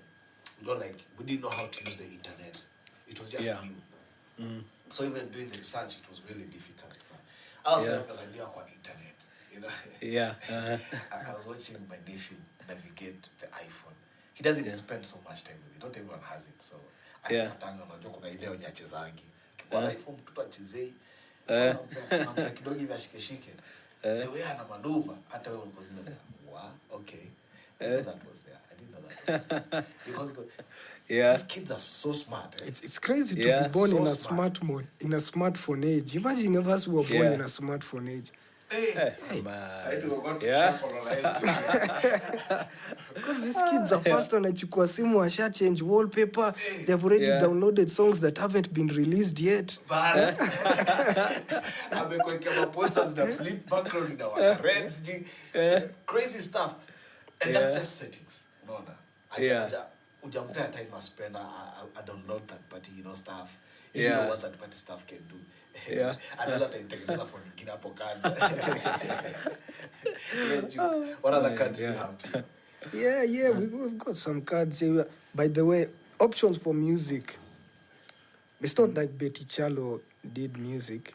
we didn't know how to use the internet. It was just new. So even doing the research, it was really difficult. But I was because I knew on internet, Yeah. I was watching my nephew navigate the iPhone. He doesn't spend so much time with it. Not everyone has it. So akipatanga unajua kuna ile onyachezangi. Kwa iPhone mtoto achezei. So na kidogo hivi ashikeshike. The way ana maneuver hata wewe ulikuwa zile okay. That was there. I didn't know that. Because these kids are so smart. It's crazy to be born in a smartphone age. Imagine if us were born in a smartphone age. Because these kids are fast wanachukua simu, washa change wallpaper. They've already downloaded songs that haven't been released yet. Amekuwekea posters na flip background in our reds, crazy stuff. And that's just settings. Unaona? Ujampea time I spend, I download that party, stuff. You know what that party stuff can do. Another time tengeneza phone nyingine hapo kando. What other cards do you have? Yeah, we've got some cards here. By the way, options for music. It's not like Betty Chalo did music.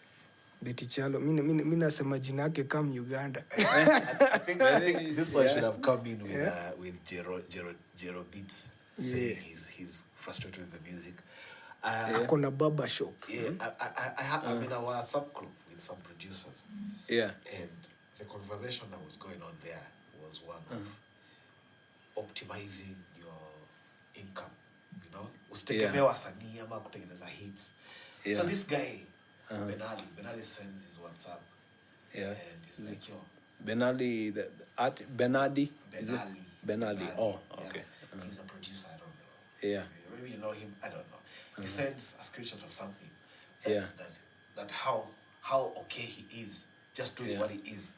Betty Chalo, mi nasema jina yake kama Uganda. I think this one should have come in with Jero Beats saying he's frustrated with the music. Akona barber shop. Yeah, I'm in our subgroup with some producers. Yeah. And the conversation that was going on there was one of optimizing your income, you know? Usitegemea wasanii ama kutengeneza hits. So this guy, Benali sends his WhatsApp. Yeah. And he's like, yo. Benali. Benali. Oh, okay. Yeah. He's a producer, I don't know. Yeah. Maybe you know him, I don't know. He sends a screenshot of something that how okay he is just doing what he is.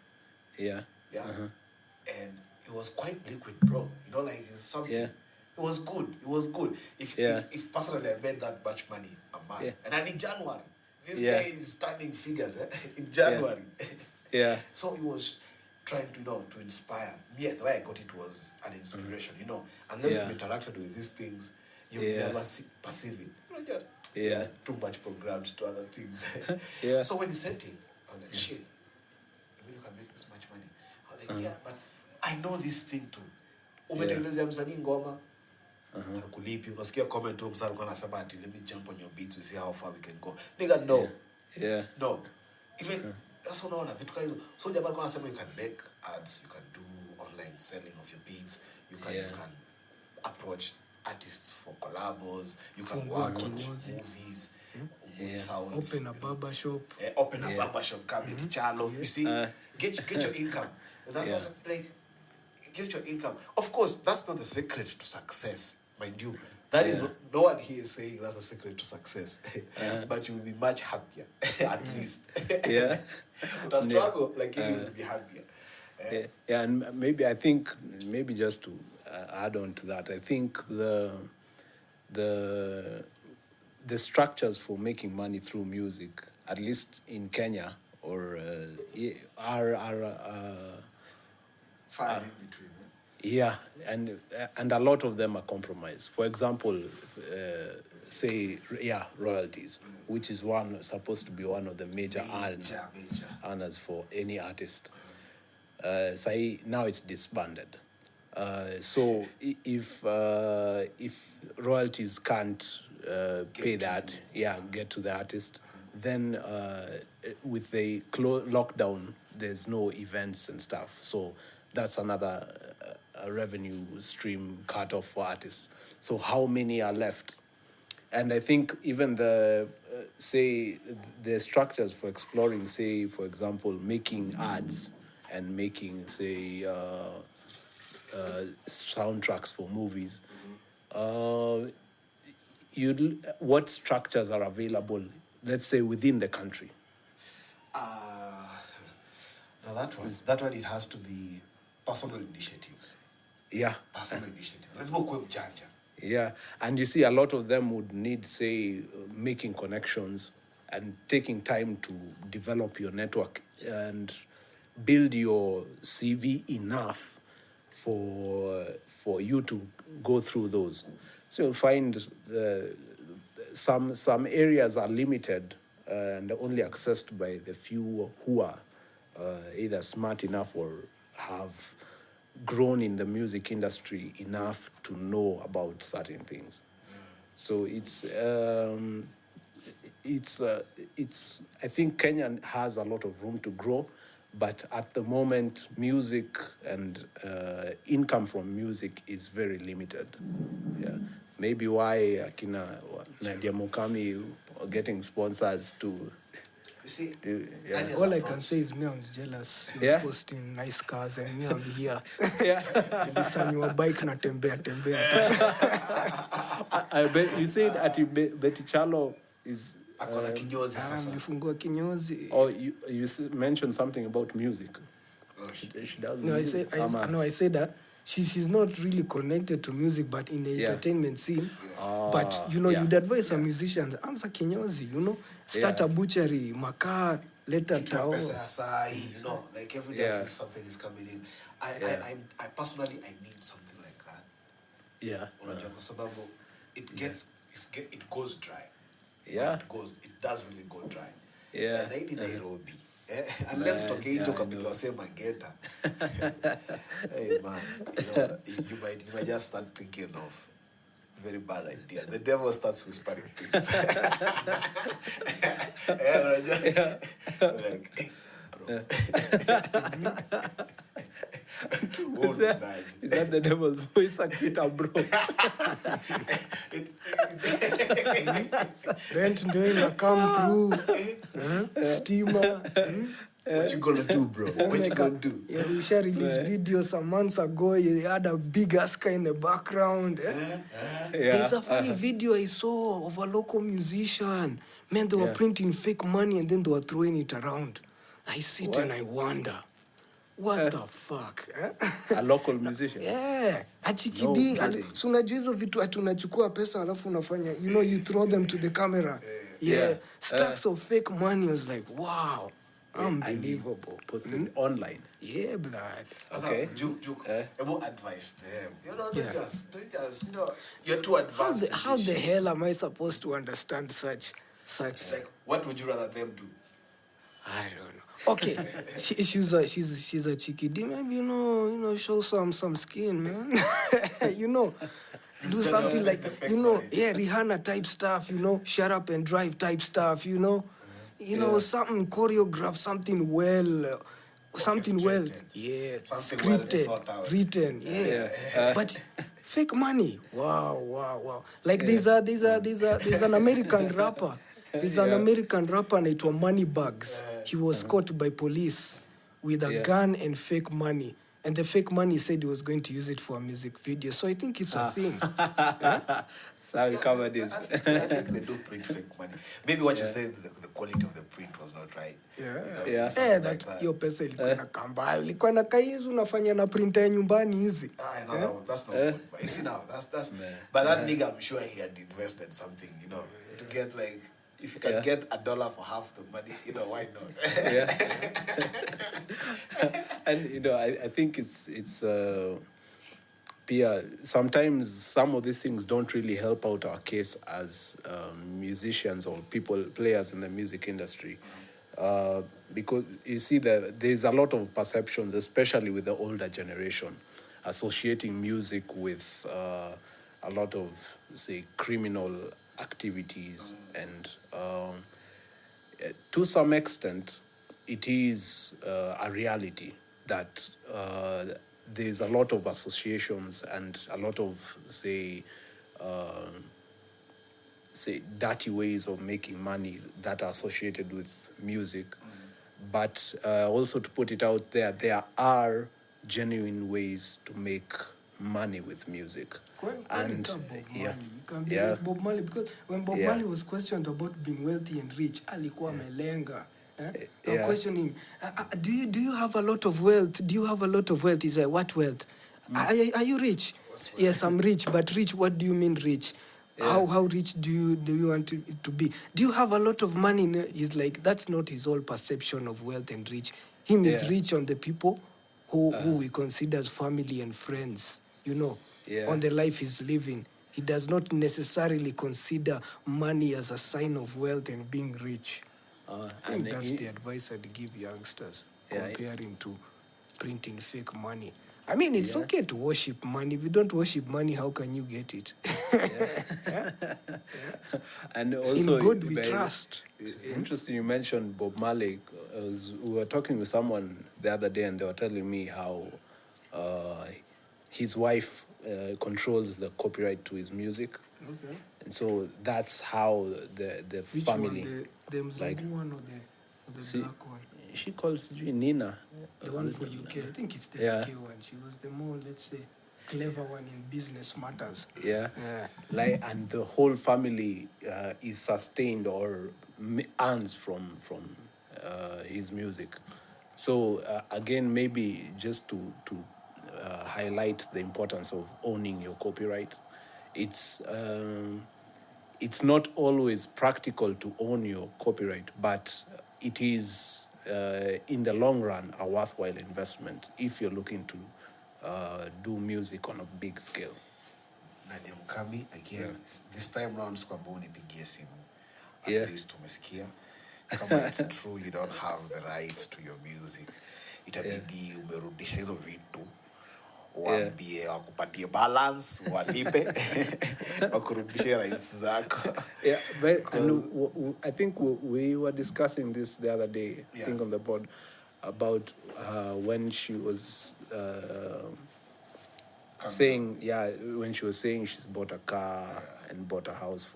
Yeah. Yeah. And it was quite liquid, bro. You know, like something. Yeah. It was good. If personally I made that much money a month, and then in January, this guy is turning figures in January. Yeah. So he was trying to inspire me. The way I got it was an inspiration. You know, unless you interacted with these things, you never perceive it. You know, too much programmed to other things. So when he sent it, I was like, shit, you mean you can make this much money? I was like, yeah, but I know this thing too. Umetengenezea msanii ngoma, hakulipi, unasikia comment tu msanii alikuwa anasema ati let me jump on your beat to see how far we can go. Nigga, no. Yeah. No. Even also unaona vitu kama hizo. So jamaa alikuwa anasema you can make ads, you can do online selling of your beats, you can approach artists for collabos, you can work on movies, sounds. Open a barber shop. Open a barber shop, come into Chalo. You see, get your income. And that's what like get your income. Of course, that's not the secret to success, mind you. That is no one here is saying that's a secret to success. But you will be much happier, at least. Yeah. With a struggle, like you will be happier. And maybe just to add on to that, I think the structures for making money through music, at least in Kenya, or are fine in between. Yeah, and a lot of them are compromised. For example, royalties, which is supposed to be one of the major earners for any artist. Now it's disbanded. So if royalties can't pay that, get to the artist, then with the lockdown, there's no events and stuff. So that's another revenue stream cut off for artists. So how many are left? And I think even the structures for exploring, say, for example, making ads and making, say, soundtracks for movies, what structures are available, let's say, within the country? Now that one, it has to be personal initiatives. Yeah. Personal initiatives. Let's go quick janja. Yeah, and you see a lot of them would need, say, making connections and taking time to develop your network and build your CV enough for you to go through those. So you'll find some areas are limited and only accessed by the few who are either smart enough or have grown in the music industry enough to know about certain things. So it's I think Kenya has a lot of room to grow, but at the moment, music and income from music is very limited. Yeah, maybe why Akina Nadia Mukami are getting sponsors to. You see, all I can say is me, I'm jealous. He's posting nice cars and me, I'm here. This your bike na tembea. I bet you said at Betty Chalo is. Akona kinyozi sasa. Amefungua kinyozi. Oh, you mentioned something about music. She doesn't. No, I said that she's not really connected to music, but in the entertainment scene. But you'd advise a musician, answer kinyozi, start a butchery, makaa, later tao. Like every day something is coming in. I personally need something like that. Yeah. Kwa sababu it goes dry. Yeah. It does really go dry. Yeah. And I need Nairobi. Unless utoke nje ukapiga sema Geta. Hey man, you might just start thinking of very bad idea. The devil starts whispering things. Like, hey, bro. Is that the devil's voice? Akita, bro. Rent ndio ina come through. Steamer. What you gonna do, bro? What you gonna do? Yeah, we share release video some months ago. You had a big asker in the background. There's a funny video I saw of a local musician. Man, they were printing fake money and then they were throwing it around. I sit and I wonder, what the fuck? A local musician? Yeah. Achikidi. So unajua hizo vitu tunachukua pesa alafu unafanya, you throw them to the camera. Yeah. Stacks of fake money. I was like, wow. Unbelievable. Posted online. Yeah, blood. Okay. Juke. About advice them. Don't just, you're too advanced. How the hell am I supposed to understand such? Like, what would you rather them do? I don't know. Okay, she's a chikidi. Maybe show some skin, man. Do something like Rihanna type stuff. Shut up and drive type stuff. Something choreographed, something well, something scripted, written, but fake money. Wow. Like there's an American rapper. There's an American rapper named Moneybags. He was caught by police with a gun and fake money. And the fake money said he was going to use it for a music video. So I think it's a thing. So we covered this. I think they do print fake money. Maybe what you said, the quality of the print was not right. Hiyo pesa ilikuwa na kamba. Ilikuwa na kaizi unafanya na printer nyumbani hizi. That's not good. But you see now, that's but that nigga, I'm sure he had invested something, to get like, if you can get $1 for half the money, why not? And I think it's sometimes some of these things don't really help out our case as musicians or players in the music industry, because you see that there's a lot of perceptions, especially with the older generation, associating music with a lot of, say, criminal activities, and to some extent it is a reality that there's a lot of associations and a lot of say dirty ways of making money that are associated with music, but also to put it out there are genuine ways to make money with music. And you can be like Bob Marley, because when Bob Marley was questioned about being wealthy and rich, alikuwa melenga. They'll question him, do you have a lot of wealth? Do you have a lot of wealth? He's like, what wealth? Are you rich? Yes, I'm rich, but rich, what do you mean rich? How rich do you want to be? Do you have a lot of money? He's like, that's not his whole perception of wealth and rich. Him is rich on the people who he considers family and friends, on the life he's living. He does not necessarily consider money as a sign of wealth and being rich. I think that's the advice I'd give youngsters, comparing to printing fake money. I mean, it's okay to worship money. If you don't worship money, how can you get it? And also, in God we trust. Interesting you mentioned Bob Marley. We were talking with someone the other day and they were telling me how his wife controls the copyright to his music. Okay. And so that's how the Which family... One, the Mzungu one or the black one? She calls Nina. The one for UK. I think it's the UK one. She was the more, let's say, clever one in business matters. And the whole family is sustained or earns from his music. So again, maybe just to highlight the importance of owning your copyright. It's not always practical to own your copyright, but it is in the long run a worthwhile investment if you're looking to do music on a big scale. Nadia Mkami, again, this time round skwamba unipigie simu. At least umesikia. Kama it's true you don't have the rights to your music, itabidi umerudisha hizo vitu waambie wakupatie balance walipe wakurudishie rights zako. Yeah, but I think we were discussing this the other day, I think on the board, about when she was saying she's bought a car and bought a house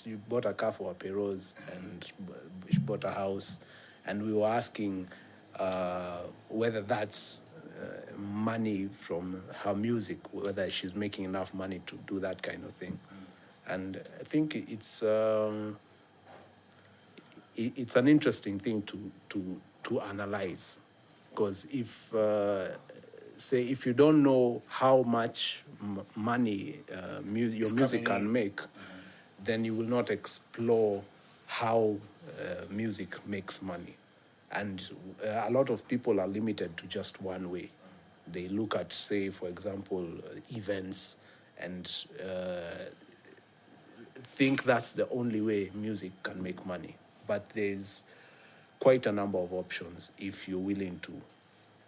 she bought a car for her payrolls and she bought a house, and we were asking whether that's money from her music, whether she's making enough money to do that kind of thing. And I think it's an interesting thing to analyze, because if if you don't know how much money your music can make, then you will not explore how music makes money. And a lot of people are limited to just one way. They look at, say, for example, events and think that's the only way music can make money. But there's quite a number of options if you're willing to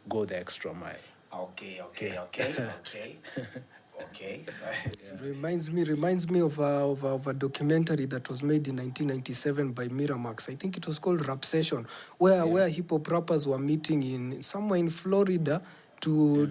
go the extra mile. Okay. Reminds me of a documentary that was made in 1997 by Miramax. I think it was called Rap Session, where hip hop rappers were meeting in somewhere in Florida to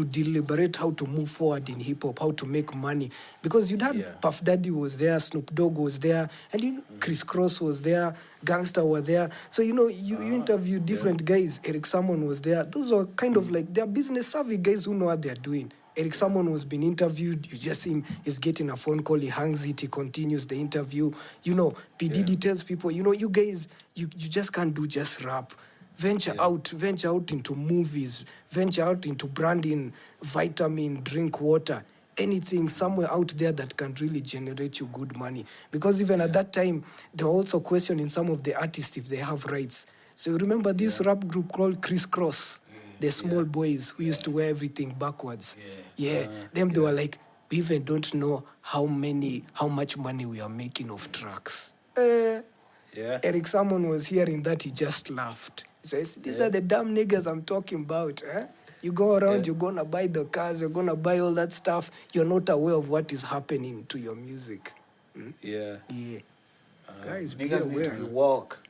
deliberate how to move forward in hip hop, how to make money. Because you'd had Puff Daddy was there, Snoop Dogg was there, and Chris Cross was there, Gangsta were there. So you interview different guys. Eric Salmon was there. Those are kind of like, they're business savvy guys who know what they're doing. Eric Salmon was being interviewed. You just see him, he's getting a phone call, he hangs it, he continues the interview. P. Diddy tells people, you guys, you just can't do just rap. Venture out into movies, venture out into branding, vitamin, drink water, anything somewhere out there that can really generate you good money. Because even at that time, they were also questioning some of the artists if they have rights. So you remember this rap group called Chris Cross, the small boys who used to wear everything backwards. They were like, we even don't know how much money we are making off tracks. Eric Salmon was hearing that, he just laughed. He says, these are the dumb niggas I'm talking about. You go around, you're going to buy the cars, you're going to buy all that stuff. You're not aware of what is happening to your music. Guys, niggas need to be woke.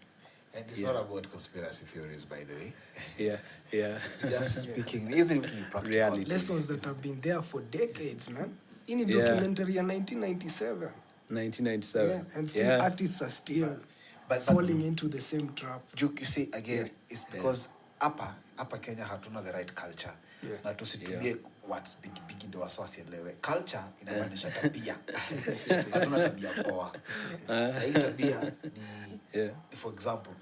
And it's not about conspiracy theories, by the way. Just speaking, easy to be practical. Reality. Lessons that have been there for decades, man. In a documentary in 1997. 1997. And still artists are still falling into the same trap. You see, again, it's because upper Kenya hatuna the right culture. Na tusitumie what's big ndio wasielewe. Culture inamaanisha tabia. Hatuna tabia poa. Hii tabia ni for example,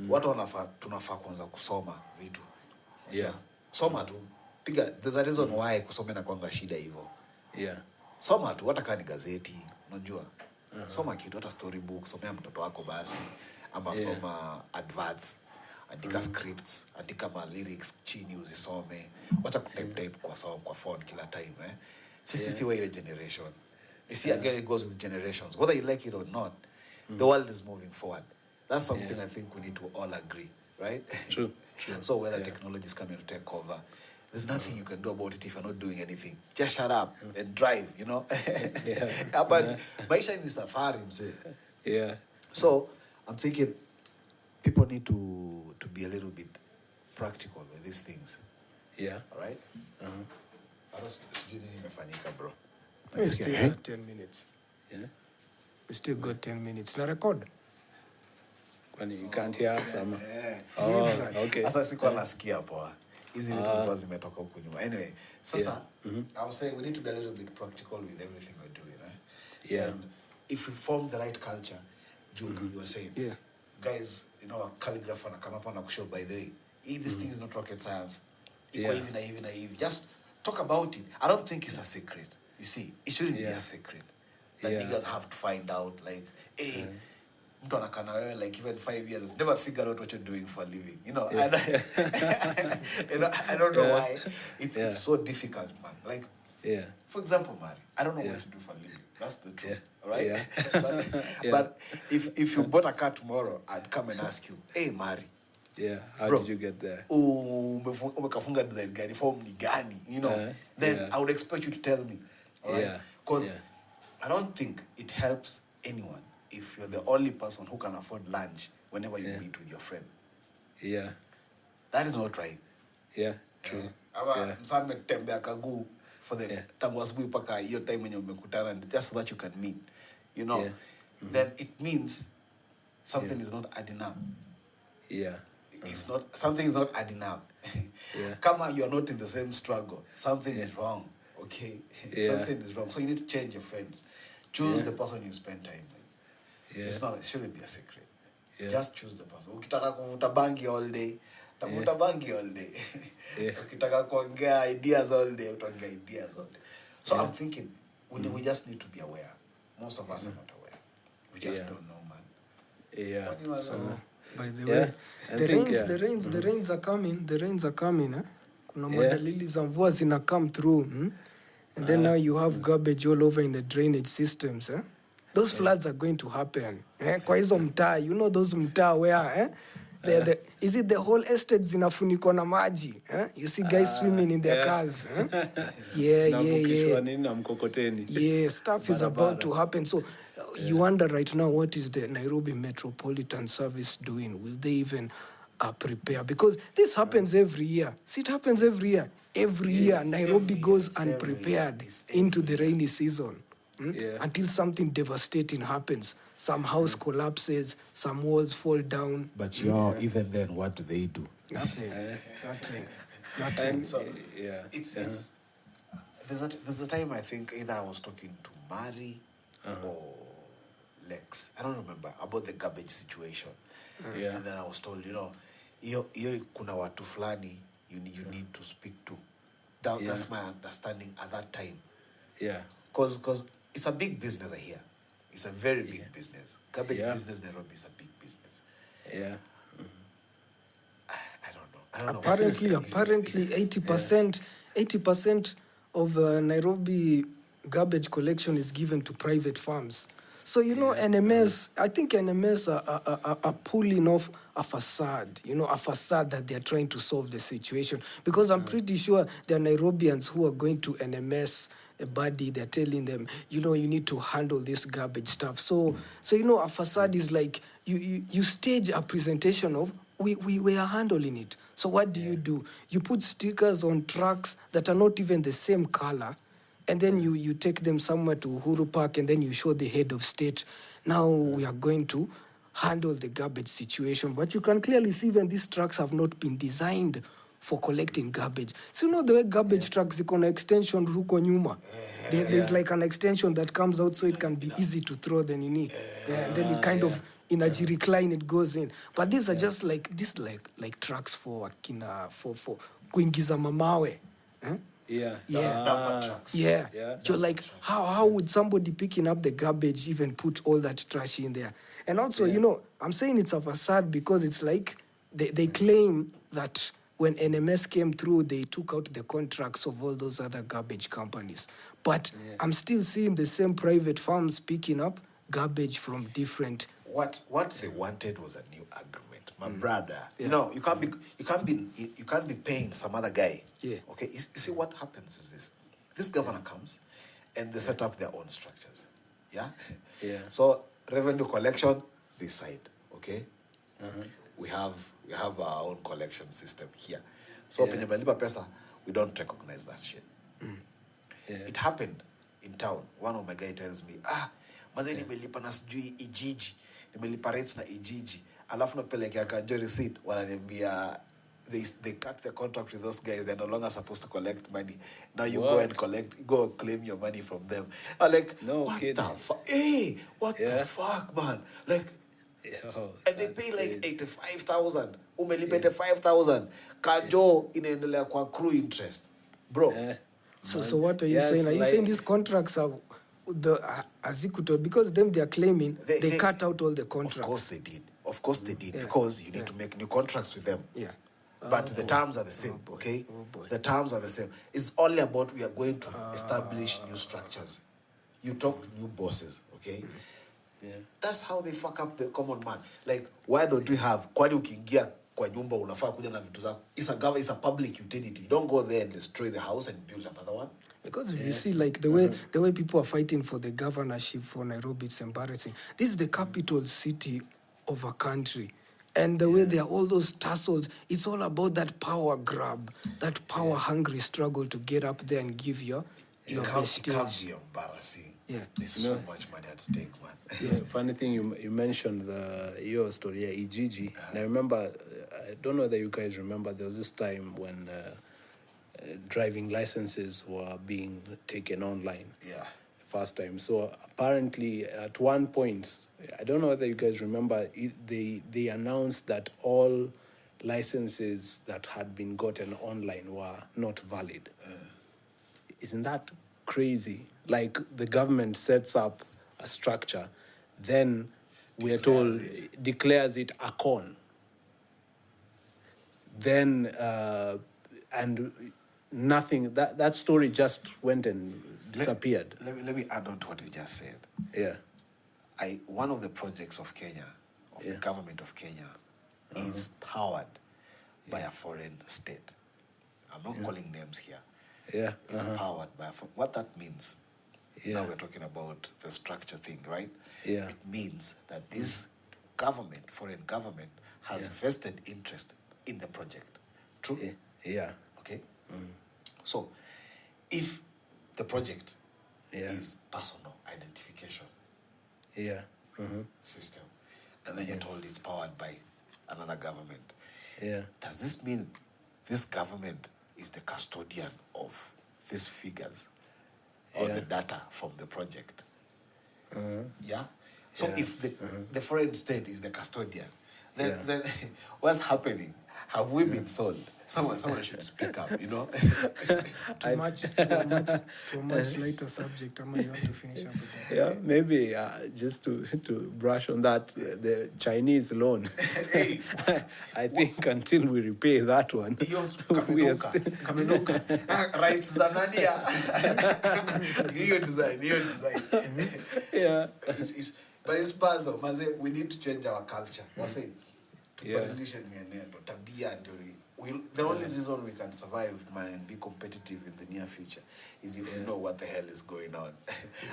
watu tunafaa kwanza kusoma vitu. Soma tu. There's a reason why kusoma na kwanga shida hivyo. Soma tu, hata kama ni gazeti, unajua. Soma kitu, hata storybook, somea mtoto wako basi, ama soma adverts, andika scripts, andika ma lyrics chini uzisome. Wacha kutype kwa phone kila time, Sisi wa your generation. You see, again, it goes with generations. Whether you like it or not, the world is moving forward. That's something I think we need to all agree, right? True. So whether technology is coming to take over, there's nothing you can do about it if you're not doing anything. Just shut up and drive, But maisha ni safari, mzee. So I'm thinking people need to be a little bit practical with these things. All right? Bro. We still got 10 minutes. We still got 10 minutes. Na record. When you can't hear some. Okay. Sasa sikuwa nasikia poa. Hizi vitu zilikuwa zimetoka huko nyuma. Anyway, sasa I was saying we need to be a little bit practical with everything we're doing, And if we form the right culture, you were saying, guys, calligrapher na come up and show, by the way, this thing is not rocket science. Even. Just talk about it. I don't think it's a secret. You see, it shouldn't be a secret that niggas have to find out. Like, hey, mtu anakana wewe like even 5 years, has never figured out what you're doing for a living. I don't know why it's so difficult, man. Like, for example, Mari, I don't know what to do for a living. That's the truth, right? But if you bought a car tomorrow, I'd come and ask you, hey, Mari, Yeah, how Bro, did you get there? Umekafunga design gani, form ni gani, you know? Then I would expect you to tell me, all right? Because I don't think it helps anyone if you're the only person who can afford lunch whenever you meet with your friend. Yeah. That is not right. Yeah, true. Msame tembea kagu for the tangu asubuhi paka hiyo time yenye umekutana just so that you can meet, you know. Then it means something is not adding up. It's not, something is not adding up. Kama you are not in the same struggle, something is wrong. Okay? Something is wrong. So you need to change your friends. Choose the person you spend time with. It shouldn't be a secret. Just choose the person. Ukitaka kuvuta bangi all day, tavuta bangi all day. Ukitaka kuongea ideas all day, utaongea ideas all day. So I'm thinking, we just need to be aware. Most of us are not aware. We just don't know, man. So, by the way, the rains are coming. The rains are coming. Kuna madalili za mvua zina come through. And then now you have garbage all over in the drainage systems. Those floods are going to happen. Kwa hizo mtaa, you know those mtaa where is it the whole estate zinafunikwa na maji? You see guys swimming in their cars. Yeah, stuff is about to happen. So you wonder right now, what is the Nairobi Metropolitan Service doing? Will they even prepare? Because this happens every year. See, it happens every year. Every year, Nairobi goes unprepared into the rainy season. Until something devastating happens. Some house collapses, some walls fall down. But even then, what do they do? Nothing. So, it's there's a time I think either I was talking to Mari or Lex, I don't remember, about the garbage situation. And then I was told, you know, hiyo kuna watu fulani you need to speak to. That's my understanding at that time. Because it's a big business, I hear. It's a very big business. Garbage business, Nairobi is a big business. I don't know. Apparently, 80% of Nairobi garbage collection is given to private farms. So, you know, NMS, I think NMS are pulling off a facade, a facade that they're trying to solve the situation. Because I'm pretty sure there are Nairobians who are going to NMS a body, they're telling them, you need to handle this garbage stuff. So a facade is like, you stage a presentation of, we are handling it. So what do? You put stickers on trucks that are not even the same color, and then you take them somewhere to Uhuru Park, and then you show the head of state, now we are going to handle the garbage situation. But you can clearly see when these trucks have not been designed for collecting garbage. So the way garbage trucks, iko na extension huko nyuma. There's like an extension that comes out so it can be easy to throw the nini. And then it kind of, in a recline, it goes in. But these are just like trucks for kuingiza mamawe. Dumper trucks. You're like, how would somebody picking up the garbage even put all that trash in there? And also, I'm saying it's a facade because it's like they claim that when NMS came through, they took out the contracts of all those other garbage companies. But I'm still seeing the same private farms picking up garbage from different. What they wanted was a new agreement, my brother. You can't be paying some other guy. Okay. You see what happens is this governor comes, and they set up their own structures. So revenue collection this side. Okay. We have our own collection system here. So penye malipa pesa, we don't recognize that shit. It happened in town. One of my guy tells me, maze nimelipa na sijui Ijiji, nimelipa rates na Ijiji, alafu napelekea kanjo receipt, wananiambia they cut the contract with those guys. They're no longer supposed to collect money. Now you go claim your money from them. I'm like, no, what kidding. The fuck? Hey, what the fuck, man? Like, and they pay like 85,000. Umelipa 85,000. Kanjo inaendelea kwa accrue interest, bro. So what are you saying? Are you saying these contracts are azikuto because them they are claiming they cut out all the contracts? Of course they did because you need to make new contracts with them. But the terms are the same, okay? The terms are the same. It's only about we are going to establish new structures. You talk to new bosses, okay? That's how they fuck up the common man. Like, why don't we have kwani ukiingia kwa nyumba unafaa kuja na vitu zako. It's a public utility. You don't go there and destroy the house and build another one. Because if you see, like, the way people are fighting for the governorship for Nairobi, it's embarrassing. This is the capital city of a country. And the way there are all those tussles, it's all about that power grab, that power-hungry struggle to get up there and give your best. It can't be embarrassing. Yeah. There's so much money at stake, man. Yeah, funny thing, you mentioned your story, Ijiji. And I remember, I don't know whether you guys remember, there was this time when driving licenses were being taken online. Yeah. First time. So apparently at one point, I don't know whether you guys remember, they announced that all licenses that had been gotten online were not valid. Isn't that crazy? Like, the government sets up a structure, then we are told, declares it a con. Then, and nothing, that story just went and disappeared. Let me add on to what you just said. Yeah. One of the projects of Kenya, the government of Kenya, is powered by a foreign state. I'm not calling names here. Yeah. It's powered by what that means. Yeah. Now we're talking about the structure thing, right? Yeah. It means that this government, foreign government, has vested interest in the project. True? Yeah. Okay? So, if the project is personal identification system, and then you're told it's powered by another government, does this mean this government is the custodian of these figures or the data from the project? So if the foreign state is the custodian, then what's happening? Have we been sold? Someone should speak up, you know? Too much lighter subject. You want to finish up with that? Yeah, maybe just to brush on that, the Chinese loan. I think until we repay that one. Kamenuka. Rights za Nadia. New design. Yeah. But it's bad though. Maze, we need to change our culture. Wase, tubadilishe mienendo, tabia ndio. The only reason we can survive, man, and be competitive in the near future is if we know what the hell is going on.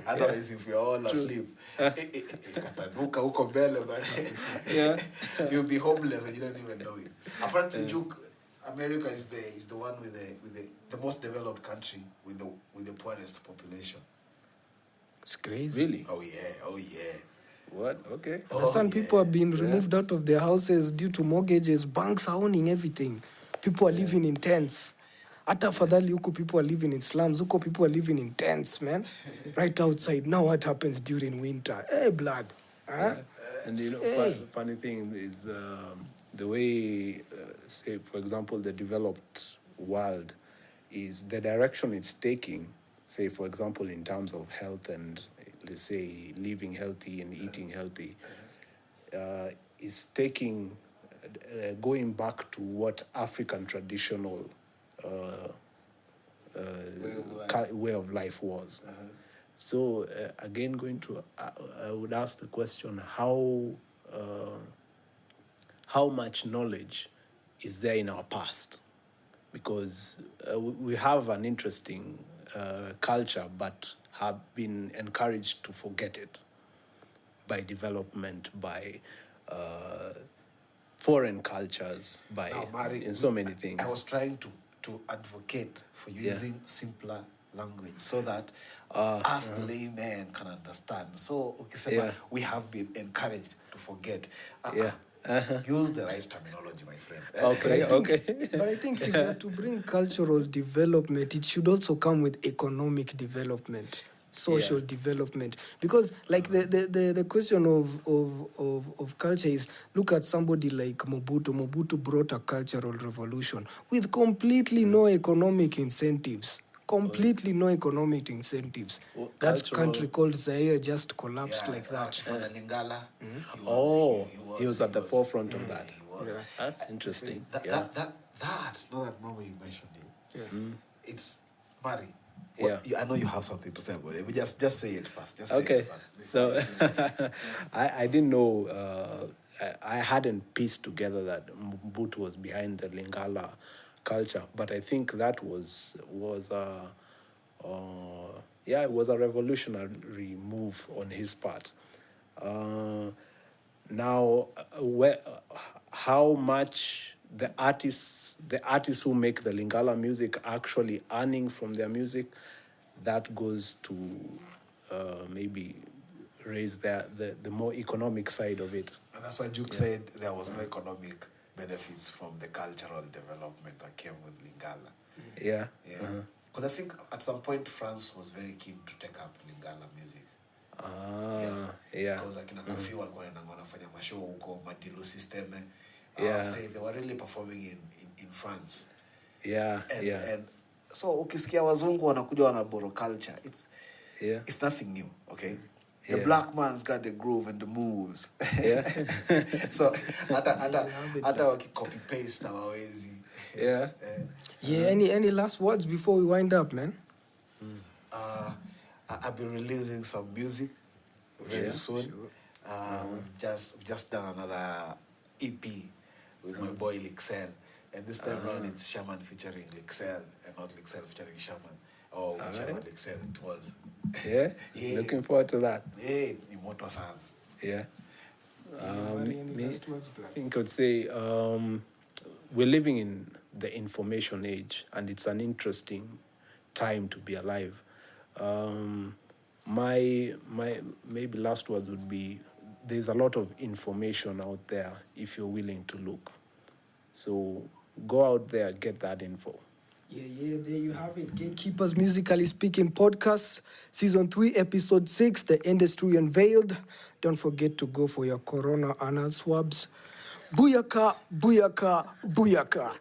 Otherwise, if we're all asleep, you'll be homeless and you don't even know it. Apparently, America is the one with the most developed country with the poorest population. It's crazy. Really? Oh yeah. What? Okay. Understand, people are being removed out of their houses due to mortgages. Banks are owning everything. People are living in tents. Hata afadhali huko people are living in slums. Huko people are living in tents, man. Right outside. Now what happens during winter? Hey, blood. Huh? And funny thing is the way, say, for example, the developed world is the direction it's taking, say, for example, in terms of health and, let's say, living healthy and eating healthy, is taking, going back to what African traditional way of life was. So, again, I would ask the question, how much knowledge is there in our past? Because we have an interesting culture, but have been encouraged to forget it by development, by foreign cultures, by in so many things. I was trying to advocate for using simpler language so that us the layman can understand. So we have been encouraged to forget. Use the right terminology, my friend. Okay. But I think if you are to bring cultural development, it should also come with economic development, social development. Because, like, the question of culture is, look at somebody like Mobutu. Mobutu brought a cultural revolution with completely no economic incentives. No economic incentives. That country called Zaire just collapsed like that. He was at the forefront of that. That's interesting. That moment you mentioned it. It's Mari. I know you have something to say about it, but just say it first. So I didn't know. I hadn't pieced together that Mbutu was behind the Lingala culture, but I think that was it was a revolutionary move on his part. Now, how much the artists who make the Lingala music actually earning from their music, that goes to maybe raise the more economic side of it. And that's why Duke said there was no economic benefits from the cultural development that came with Lingala. Yeah. Because I think at some point France was very keen to take up Lingala music. Because akina Kofi walikuwa wanafanya mashow huko Madilu system. Say they were really performing in France. And so ukisikia wazungu wanakuja wanaboro culture, it's nothing new, okay? The black man's got the groove and the moves. So hata waki-copy paste hawawezi. Any last words before we wind up, man? I'll be releasing some music very soon. Sure. We've just done another EP with my boy Lixel. And this time around it's Shaman featuring Lixel and not Lixel featuring Shaman. Or whichever Lixel it was. Looking forward to that. Ni moto sana. I think I would say we're living in the information age, and it's an interesting time to be alive. My maybe last words would be, there's a lot of information out there if you're willing to look. So go out there, get that info. There you have it. Gatekeepers Musically Speaking Podcast, Season 3, Episode 6, The Industry Unveiled. Don't forget to go for your corona anal swabs. Booyaka, booyaka, booyaka.